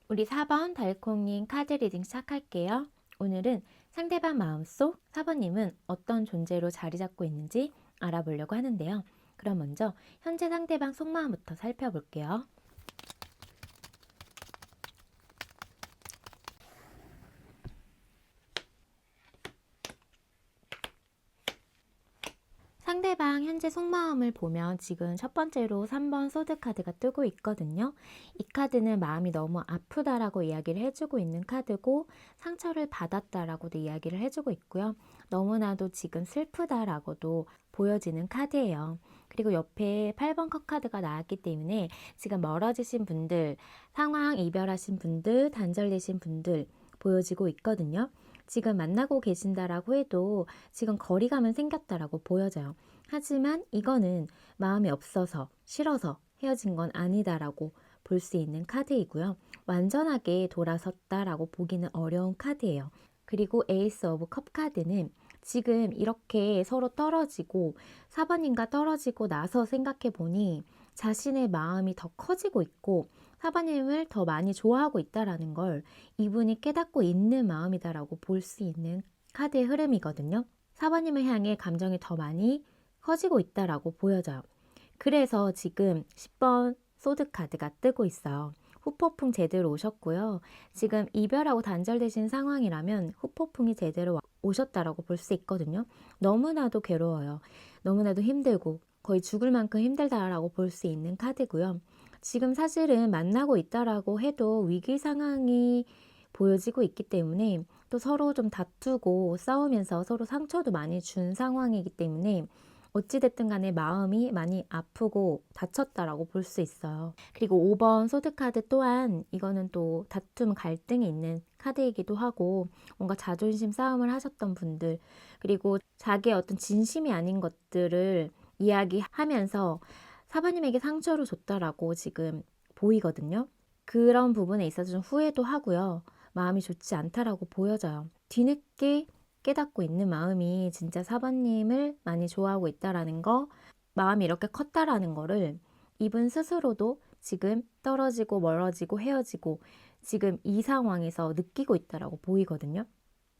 우리 4번 달콩님 카드 리딩 시작할게요. 오늘은 상대방 마음속 4번님은 어떤 존재로 자리 잡고 있는지 알아보려고 하는데요. 그럼 먼저 현재 상대방 속마음부터 살펴볼게요. 상대방 현재 속마음을 보면 지금 첫 번째로 3번 소드 카드가 뜨고 있거든요. 이 카드는 마음이 너무 아프다라고 이야기를 해주고 있는 카드고 상처를 받았다라고도 이야기를 해주고 있고요. 너무나도 지금 슬프다라고도 보여지는 카드예요. 그리고 옆에 8번 컵 카드가 나왔기 때문에 지금 멀어지신 분들, 상황 이별하신 분들, 단절되신 분들 보여지고 있거든요. 지금 만나고 계신다라고 해도 지금 거리감은 생겼다라고 보여져요. 하지만 이거는 마음이 없어서 싫어서 헤어진 건 아니다라고 볼 수 있는 카드이고요. 완전하게 돌아섰다라고 보기는 어려운 카드예요. 그리고 에이스 오브 컵 카드는 지금 이렇게 서로 떨어지고 4번님과 떨어지고 나서 생각해 보니 자신의 마음이 더 커지고 있고 사바님을 더 많이 좋아하고 있다라는 걸 이분이 깨닫고 있는 마음이다라고 볼 수 있는 카드의 흐름이거든요. 사바님을 향해 감정이 더 많이 커지고 있다라고 보여져요. 그래서 지금 10번 소드 카드가 뜨고 있어요. 후폭풍 제대로 오셨고요. 지금 이별하고 단절되신 상황이라면 후폭풍이 제대로 오셨다라고 볼 수 있거든요. 너무나도 괴로워요. 너무나도 힘들고 거의 죽을 만큼 힘들다라고 볼 수 있는 카드고요. 지금 사실은 만나고 있다라고 해도 위기 상황이 보여지고 있기 때문에 또 서로 좀 다투고 싸우면서 서로 상처도 많이 준 상황이기 때문에 어찌됐든 간에 마음이 많이 아프고 다쳤다라고 볼 수 있어요. 그리고 5번 소드카드 또한 이거는 또 다툼, 갈등이 있는 카드이기도 하고 뭔가 자존심 싸움을 하셨던 분들 그리고 자기의 어떤 진심이 아닌 것들을 이야기하면서 사바님에게 상처를 줬다라고 지금 보이거든요. 그런 부분에 있어서 좀 후회도 하고요. 마음이 좋지 않다라고 보여져요. 뒤늦게 깨닫고 있는 마음이 진짜 사바님을 많이 좋아하고 있다라는 거, 마음이 이렇게 컸다라는 거를 이분 스스로도 지금 떨어지고 멀어지고 헤어지고 지금 이 상황에서 느끼고 있다라고 보이거든요.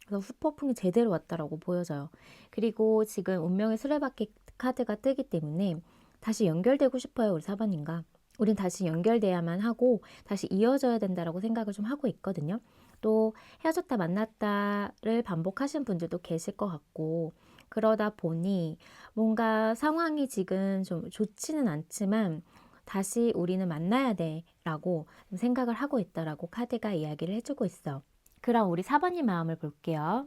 그래서 후폭풍이 제대로 왔다라고 보여져요. 그리고 지금 운명의 수레바퀴 카드가 뜨기 때문에 다시 연결되고 싶어요, 우리 사바님과. 우린 다시 연결돼야만 하고 다시 이어져야 된다라고 생각을 좀 하고 있거든요. 또 헤어졌다 만났다를 반복하신 분들도 계실 것 같고 그러다 보니 뭔가 상황이 지금 좀 좋지는 않지만 다시 우리는 만나야 돼 라고 생각을 하고 있다라고 카드가 이야기를 해주고 있어. 그럼 우리 4번님 마음을 볼게요.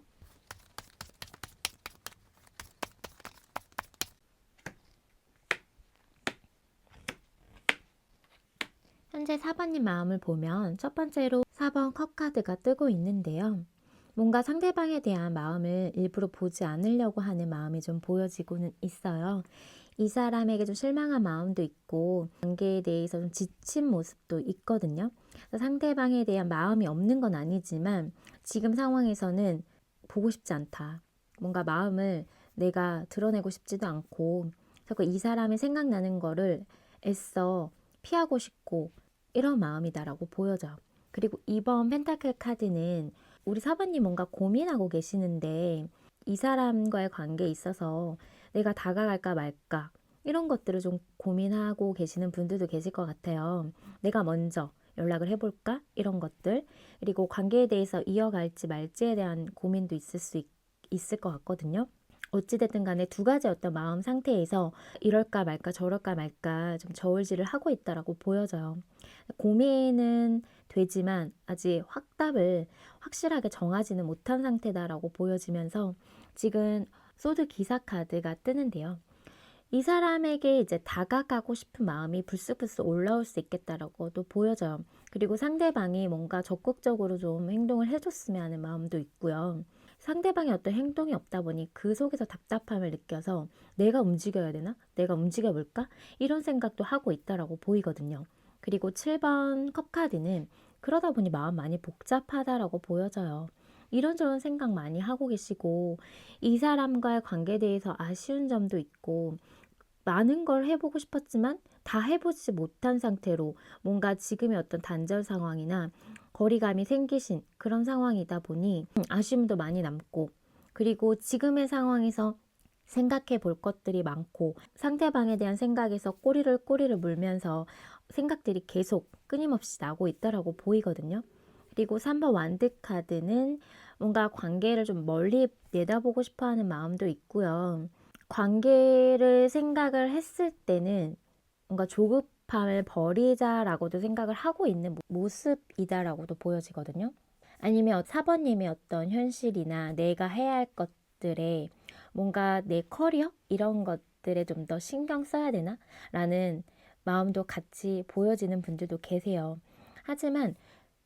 현재 4번님 마음을 보면 첫 번째로 4번 컵 카드가 뜨고 있는데요. 뭔가 상대방에 대한 마음을 일부러 보지 않으려고 하는 마음이 좀 보여지고는 있어요. 이 사람에게 좀 실망한 마음도 있고 관계에 대해서 좀 지친 모습도 있거든요. 상대방에 대한 마음이 없는 건 아니지만 지금 상황에서는 보고 싶지 않다. 뭔가 마음을 내가 드러내고 싶지도 않고 자꾸 이 사람이 생각나는 거를 애써 피하고 싶고 이런 마음이다라고 보여져요. 그리고 2번 펜타클 카드는 우리 사부님 뭔가 고민하고 계시는데 이 사람과의 관계에 있어서 내가 다가갈까 말까 이런 것들을 좀 고민하고 계시는 분들도 계실 것 같아요. 내가 먼저 연락을 해볼까? 이런 것들. 그리고 관계에 대해서 이어갈지 말지에 대한 고민도 있을 것 같거든요. 어찌됐든 간에 두 가지 어떤 마음 상태에서 이럴까 말까 저럴까 말까 좀 저울질을 하고 있다라고 보여져요. 고민은 되지만 아직 확답을 확실하게 정하지는 못한 상태다라고 보여지면서 지금 소드 기사 카드가 뜨는데요. 이 사람에게 이제 다가가고 싶은 마음이 불쑥불쑥 올라올 수 있겠다라고도 보여져요. 그리고 상대방이 뭔가 적극적으로 좀 행동을 해줬으면 하는 마음도 있고요. 상대방의 어떤 행동이 없다 보니 그 속에서 답답함을 느껴서 내가 움직여야 되나? 내가 움직여 볼까? 이런 생각도 하고 있다라고 보이거든요. 그리고 7번 컵카드는 그러다 보니 마음 많이 복잡하다라고 보여져요. 이런저런 생각 많이 하고 계시고 이 사람과의 관계에 대해서 아쉬운 점도 있고 많은 걸 해보고 싶었지만 다 해보지 못한 상태로 뭔가 지금의 어떤 단절 상황이나 거리감이 생기신 그런 상황이다 보니 아쉬움도 많이 남고 그리고 지금의 상황에서 생각해 볼 것들이 많고 상대방에 대한 생각에서 꼬리를 물면서 생각들이 계속 끊임없이 나고 있다라고 보이거든요. 그리고 3번 완드 카드는 뭔가 관계를 좀 멀리 내다보고 싶어 하는 마음도 있고요. 관계를 생각을 했을 때는 뭔가 조급함을 버리자라고도 생각을 하고 있는 모습이다라고도 보여지거든요. 아니면 4번님의 어떤 현실이나 내가 해야 할 것들에 뭔가 내 커리어? 이런 것들에 좀 더 신경 써야 되나? 라는 마음도 같이 보여지는 분들도 계세요. 하지만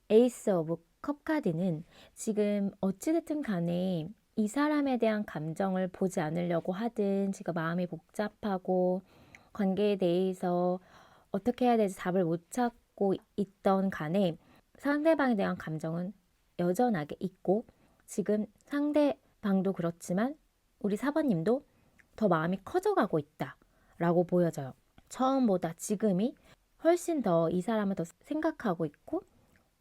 에이스 오브 컵 카드는 지금 어찌됐든 간에 이 사람에 대한 감정을 보지 않으려고 하든 지금 마음이 복잡하고 관계에 대해서 어떻게 해야 될지 답을 못 찾고 있던 간에 상대방에 대한 감정은 여전하게 있고 지금 상대방도 그렇지만 우리 사번님도 더 마음이 커져가고 있다 라고 보여져요. 처음보다 지금이 훨씬 더 이 사람을 더 생각하고 있고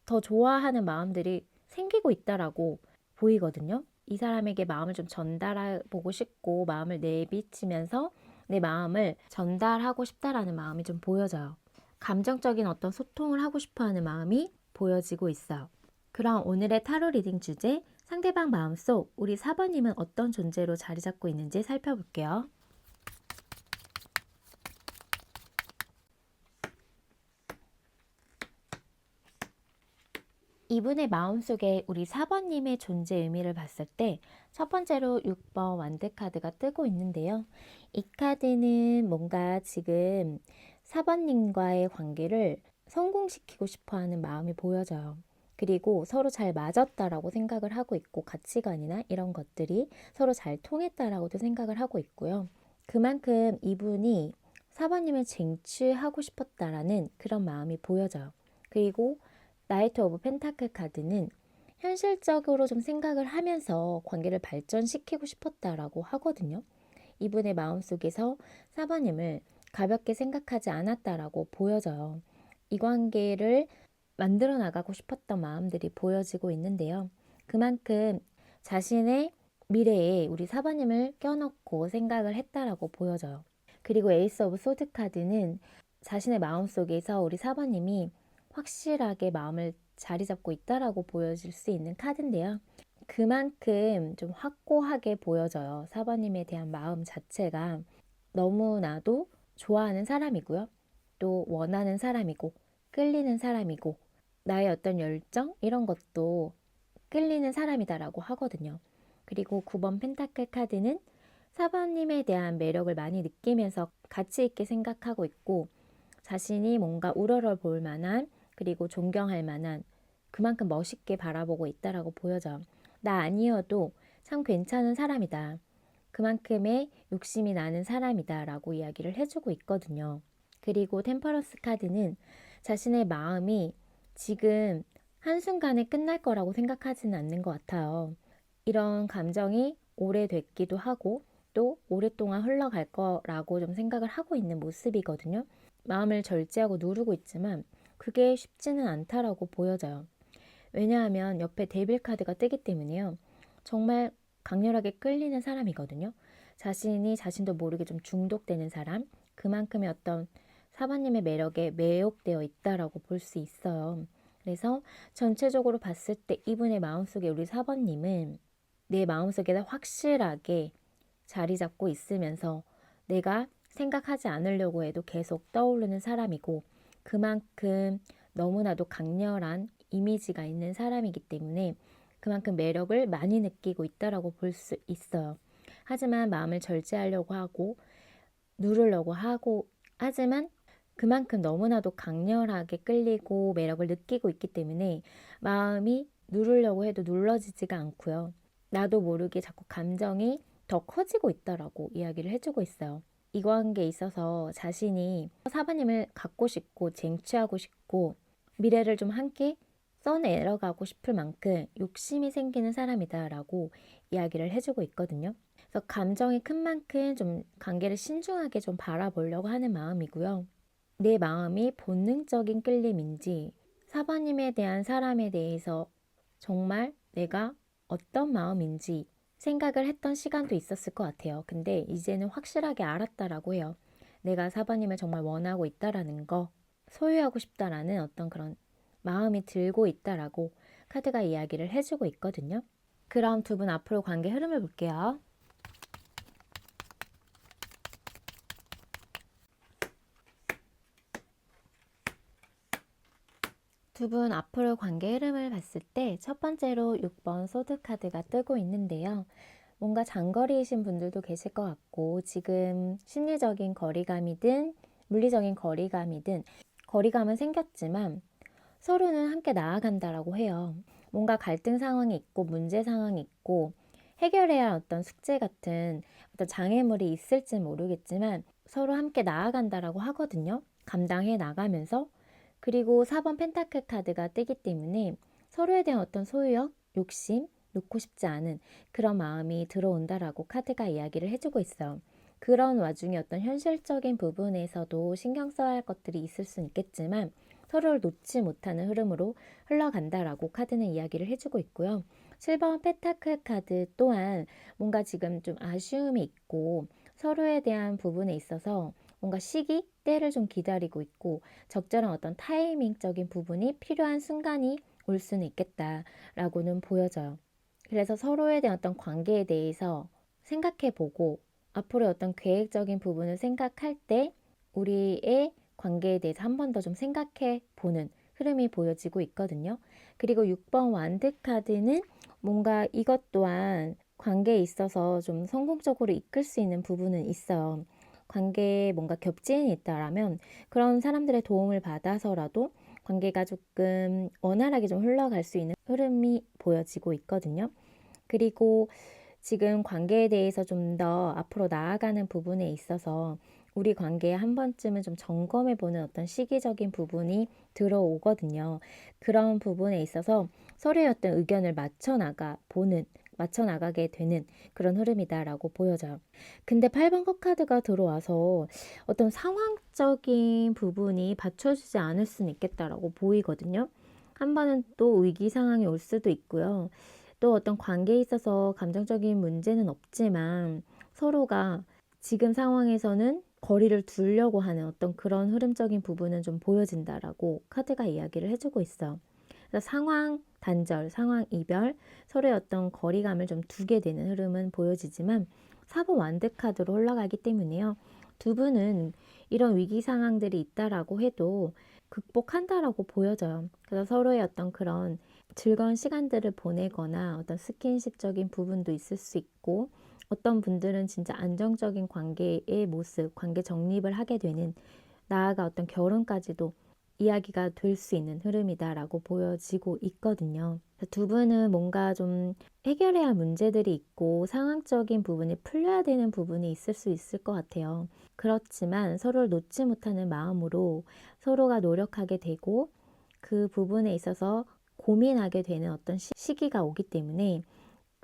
더 좋아하는 마음들이 생기고 있다라고 보이거든요. 이 사람에게 마음을 좀 전달해보고 싶고 마음을 내비치면서 내 마음을 전달하고 싶다라는 마음이 좀 보여져요. 감정적인 어떤 소통을 하고 싶어하는 마음이 보여지고 있어요. 그럼 오늘의 타로 리딩 주제, 상대방 마음속 우리 4번님은 어떤 존재로 자리 잡고 있는지 살펴볼게요. 이분의 마음속에 우리 4번님의 존재 의미를 봤을 때 첫 번째로 6번 완드 카드가 뜨고 있는데요. 이 카드는 뭔가 지금 4번님과의 관계를 성공시키고 싶어하는 마음이 보여져요. 그리고 서로 잘 맞았다라고 생각을 하고 있고 가치관이나 이런 것들이 서로 잘 통했다라고도 생각을 하고 있고요. 그만큼 이분이 4번님을 쟁취하고 싶었다라는 그런 마음이 보여져요. 그리고 나이트 오브 펜타클 카드는 현실적으로 좀 생각을 하면서 관계를 발전시키고 싶었다라고 하거든요. 이분의 마음속에서 4번님을 가볍게 생각하지 않았다라고 보여져요. 이 관계를 만들어 나가고 싶었던 마음들이 보여지고 있는데요. 그만큼 자신의 미래에 우리 4번님을 껴넣고 생각을 했다라고 보여져요. 그리고 에이스 오브 소드 카드는 자신의 마음속에서 우리 4번님이 확실하게 마음을 자리 잡고 있다라고 보여질 수 있는 카드인데요. 그만큼 좀 확고하게 보여져요. 4번님에 대한 마음 자체가 너무나도 좋아하는 사람이고요. 또 원하는 사람이고 끌리는 사람이고 나의 어떤 열정 이런 것도 끌리는 사람이다라고 하거든요. 그리고 9번 펜타클 카드는 4번님에 대한 매력을 많이 느끼면서 가치 있게 생각하고 있고 자신이 뭔가 우러러볼 만한 그리고 존경할 만한 그만큼 멋있게 바라보고 있다라고 보여져. 나 아니어도 참 괜찮은 사람이다. 그만큼의 욕심이 나는 사람이다 라고 이야기를 해주고 있거든요. 그리고 템퍼런스 카드는 자신의 마음이 지금 한순간에 끝날 거라고 생각하지는 않는 것 같아요. 이런 감정이 오래됐기도 하고 또 오랫동안 흘러갈 거라고 좀 생각을 하고 있는 모습이거든요. 마음을 절제하고 누르고 있지만 그게 쉽지는 않다라고 보여져요. 왜냐하면 옆에 데빌 카드가 뜨기 때문에요. 정말 강렬하게 끌리는 사람이거든요. 자신이 자신도 모르게 좀 중독되는 사람, 그만큼의 어떤 4번님의 매력에 매혹되어 있다라고 볼 수 있어요. 그래서 전체적으로 봤을 때 이분의 마음속에 우리 4번님은 내 마음속에다 확실하게 자리 잡고 있으면서 내가 생각하지 않으려고 해도 계속 떠오르는 사람이고 그만큼 너무나도 강렬한 이미지가 있는 사람이기 때문에 그만큼 매력을 많이 느끼고 있다라고 볼 수 있어요. 하지만 마음을 절제하려고 하고 누르려고 하고 하지만 그만큼 너무나도 강렬하게 끌리고 매력을 느끼고 있기 때문에 마음이 누르려고 해도 눌러지지가 않고요. 나도 모르게 자꾸 감정이 더 커지고 있다라고 이야기를 해주고 있어요. 이 관계에 있어서 자신이 4번님을 갖고 싶고 쟁취하고 싶고 미래를 좀 함께 써내려가고 싶을 만큼 욕심이 생기는 사람이다라고 이야기를 해주고 있거든요. 그래서 감정이 큰 만큼 좀 관계를 신중하게 좀 바라보려고 하는 마음이고요. 내 마음이 본능적인 끌림인지 4번님에 대한 사람에 대해서 정말 내가 어떤 마음인지 생각을 했던 시간도 있었을 것 같아요. 근데 이제는 확실하게 알았다라고 해요. 내가 4번님을 정말 원하고 있다라는 거, 소유하고 싶다라는 어떤 그런 마음이 들고 있다라고 카드가 이야기를 해주고 있거든요. 그럼 두 분 앞으로 관계 흐름을 볼게요. 두 분 앞으로 관계 흐름을 봤을 때 첫 번째로 6번 소드 카드가 뜨고 있는데요. 뭔가 장거리이신 분들도 계실 것 같고 지금 심리적인 거리감이든 물리적인 거리감이든 거리감은 생겼지만 서로는 함께 나아간다라고 해요. 뭔가 갈등 상황이 있고 문제 상황이 있고 해결해야 할 어떤 숙제 같은 어떤 장애물이 있을지 모르겠지만 서로 함께 나아간다라고 하거든요. 감당해 나가면서 그리고 4번 펜타클 카드가 뜨기 때문에 서로에 대한 어떤 소유욕, 욕심, 놓고 싶지 않은 그런 마음이 들어온다라고 카드가 이야기를 해주고 있어요. 그런 와중에 어떤 현실적인 부분에서도 신경 써야 할 것들이 있을 수는 있겠지만 서로를 놓지 못하는 흐름으로 흘러간다라고 카드는 이야기를 해주고 있고요. 7번 페타클 카드 또한 뭔가 지금 좀 아쉬움이 있고 서로에 대한 부분에 있어서 뭔가 시기, 때를 좀 기다리고 있고 적절한 어떤 타이밍적인 부분이 필요한 순간이 올 수는 있겠다라고는 보여져요. 그래서 서로에 대한 어떤 관계에 대해서 생각해 보고 앞으로의 어떤 계획적인 부분을 생각할 때 우리의 관계에 대해서 한 번 더 좀 생각해 보는 흐름이 보여지고 있거든요. 그리고 6번 완드 카드는 뭔가 이것 또한 관계에 있어서 좀 성공적으로 이끌 수 있는 부분은 있어요. 관계에 뭔가 겹진이 있다라면 그런 사람들의 도움을 받아서라도 관계가 조금 원활하게 좀 흘러갈 수 있는 흐름이 보여지고 있거든요. 그리고 지금 관계에 대해서 좀 더 앞으로 나아가는 부분에 있어서 우리 관계에 한 번쯤은 좀 점검해보는 어떤 시기적인 부분이 들어오거든요. 그런 부분에 있어서 서로의 어떤 의견을 맞춰 나가게 되는 그런 흐름이다라고 보여져요. 근데 8번 컵카드가 들어와서 어떤 상황적인 부분이 받쳐주지 않을 수는 있겠다라고 보이거든요. 한 번은 또 위기 상황이 올 수도 있고요. 또 어떤 관계에 있어서 감정적인 문제는 없지만 서로가 지금 상황에서는 거리를 두려고 하는 어떤 그런 흐름적인 부분은 좀 보여진다라고 카드가 이야기를 해주고 있어요. 그래서 상황 단절, 상황 이별, 서로의 어떤 거리감을 좀 두게 되는 흐름은 보여지지만 4번 완드 카드로 흘러가기 때문에요. 두 분은 이런 위기 상황들이 있다라고 해도 극복한다라고 보여져요. 그래서 서로의 어떤 그런 즐거운 시간들을 보내거나 어떤 스킨십적인 부분도 있을 수 있고 어떤 분들은 진짜 안정적인 관계의 모습, 관계 정립을 하게 되는 나아가 어떤 결혼까지도 이야기가 될 수 있는 흐름이다라고 보여지고 있거든요. 두 분은 뭔가 좀 해결해야 할 문제들이 있고 상황적인 부분이 풀려야 되는 부분이 있을 수 있을 것 같아요. 그렇지만 서로를 놓지 못하는 마음으로 서로가 노력하게 되고 그 부분에 있어서 고민하게 되는 어떤 시기가 오기 때문에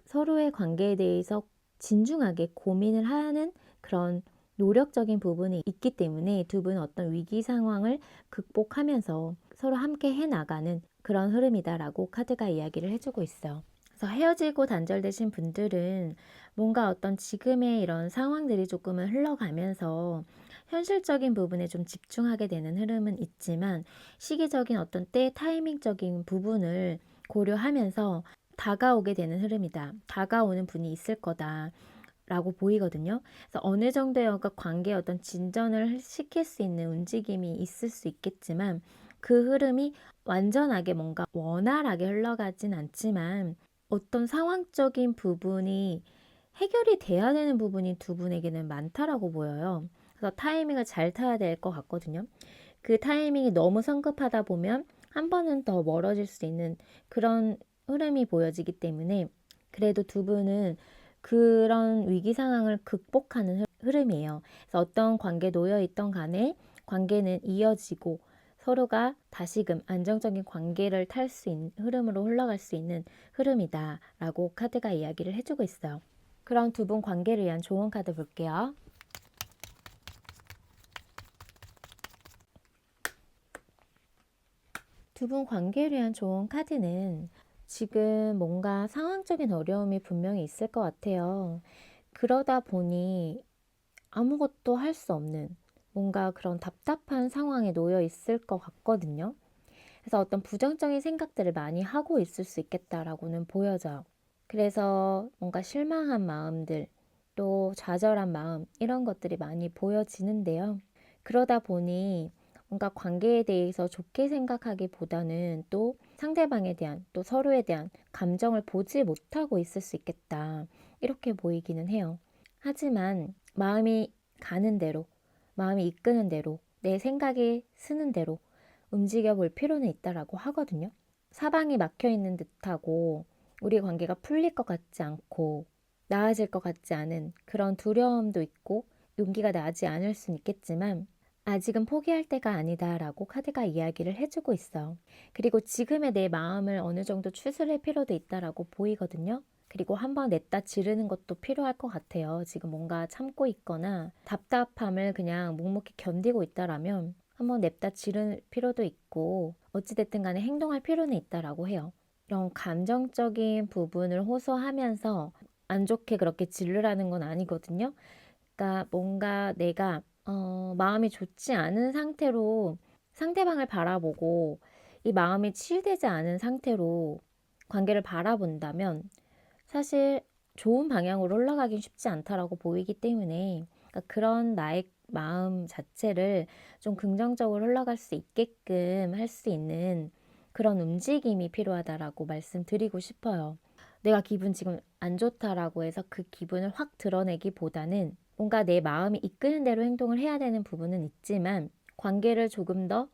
서로의 관계에 대해서 진중하게 고민을 하는 그런 노력적인 부분이 있기 때문에 두 분은 어떤 위기 상황을 극복하면서 서로 함께 해나가는 그런 흐름이다라고 카드가 이야기를 해주고 있어요. 그래서 헤어지고 단절되신 분들은 뭔가 어떤 지금의 이런 상황들이 조금은 흘러가면서 현실적인 부분에 좀 집중하게 되는 흐름은 있지만 시기적인 어떤 때 타이밍적인 부분을 고려하면서 다가오게 되는 흐름이다. 다가오는 분이 있을 거다. 라고 보이거든요. 그래서 어느 정도의 관계의 어떤 진전을 시킬 수 있는 움직임이 있을 수 있겠지만 그 흐름이 완전하게 뭔가 원활하게 흘러가진 않지만 어떤 상황적인 부분이 해결이 돼야 되는 부분이 두 분에게는 많다라고 보여요. 그래서 타이밍을 잘 타야 될 것 같거든요. 그 타이밍이 너무 성급하다 보면 한 번은 더 멀어질 수 있는 그런 흐름이 보여지기 때문에 그래도 두 분은 그런 위기 상황을 극복하는 흐름이에요. 그래서 어떤 관계에 놓여 있던 간에 관계는 이어지고 서로가 다시금 안정적인 관계를 탈 수 있는 흐름으로 흘러갈 수 있는 흐름이다라고 카드가 이야기를 해주고 있어요. 그럼 두 분 관계를 위한 조언 카드 볼게요. 두 분 관계를 위한 조언 카드는 지금 뭔가 상황적인 어려움이 분명히 있을 것 같아요. 그러다 보니 아무것도 할 수 없는 뭔가 그런 답답한 상황에 놓여 있을 것 같거든요. 그래서 어떤 부정적인 생각들을 많이 하고 있을 수 있겠다라고는 보여져요. 그래서 뭔가 실망한 마음들, 또 좌절한 마음, 이런 것들이 많이 보여지는데요. 그러다 보니 뭔가 관계에 대해서 좋게 생각하기보다는 또 상대방에 대한 또 서로에 대한 감정을 보지 못하고 있을 수 있겠다. 이렇게 보이기는 해요. 하지만 마음이 가는 대로, 마음이 이끄는 대로, 내 생각이 쓰는 대로 움직여 볼 필요는 있다라고 하거든요. 사방이 막혀 있는 듯하고 우리 관계가 풀릴 것 같지 않고 나아질 것 같지 않은 그런 두려움도 있고 용기가 나지 않을 수는 있겠지만 아직은 포기할 때가 아니다라고 카드가 이야기를 해주고 있어. 그리고 지금의 내 마음을 어느 정도 추스릴 필요도 있다라고 보이거든요. 그리고 한번 냈다 지르는 것도 필요할 것 같아요. 지금 뭔가 참고 있거나 답답함을 그냥 묵묵히 견디고 있다라면 한번 냅다 지를 필요도 있고 어찌됐든 간에 행동할 필요는 있다라고 해요. 이런 감정적인 부분을 호소하면서 안 좋게 그렇게 지르라는 건 아니거든요. 그러니까 뭔가 내가 마음이 좋지 않은 상태로 상대방을 바라보고 이 마음이 치유되지 않은 상태로 관계를 바라본다면 사실 좋은 방향으로 흘러가긴 쉽지 않다라고 보이기 때문에 그러니까 그런 나의 마음 자체를 좀 긍정적으로 흘러갈 수 있게끔 할 수 있는 그런 움직임이 필요하다라고 말씀드리고 싶어요. 내가 기분 지금 안 좋다라고 해서 그 기분을 확 드러내기보다는 뭔가 내 마음이 이끄는 대로 행동을 해야 되는 부분은 있지만 관계를 조금 더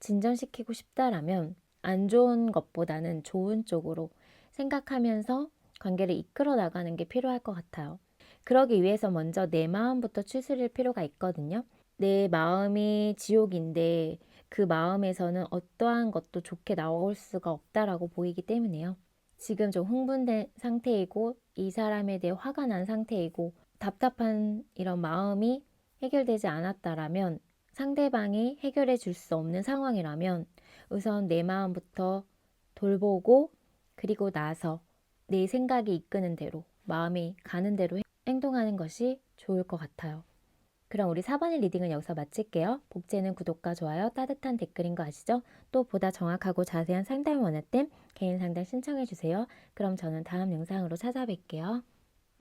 진전시키고 싶다라면 안 좋은 것보다는 좋은 쪽으로 생각하면서 관계를 이끌어 나가는 게 필요할 것 같아요. 그러기 위해서 먼저 내 마음부터 추스릴 필요가 있거든요. 내 마음이 지옥인데 그 마음에서는 어떠한 것도 좋게 나올 수가 없다라고 보이기 때문에요. 지금 좀 흥분된 상태이고 이 사람에 대해 화가 난 상태이고 답답한 이런 마음이 해결되지 않았다라면 상대방이 해결해 줄 수 없는 상황이라면 우선 내 마음부터 돌보고 그리고 나서 내 생각이 이끄는 대로 마음이 가는 대로 행동하는 것이 좋을 것 같아요. 그럼 우리 4번의 리딩은 여기서 마칠게요. 복제는 구독과 좋아요, 따뜻한 댓글인 거 아시죠? 또 보다 정확하고 자세한 상담을 원할 땐 개인 상담 신청해 주세요. 그럼 저는 다음 영상으로 찾아뵐게요.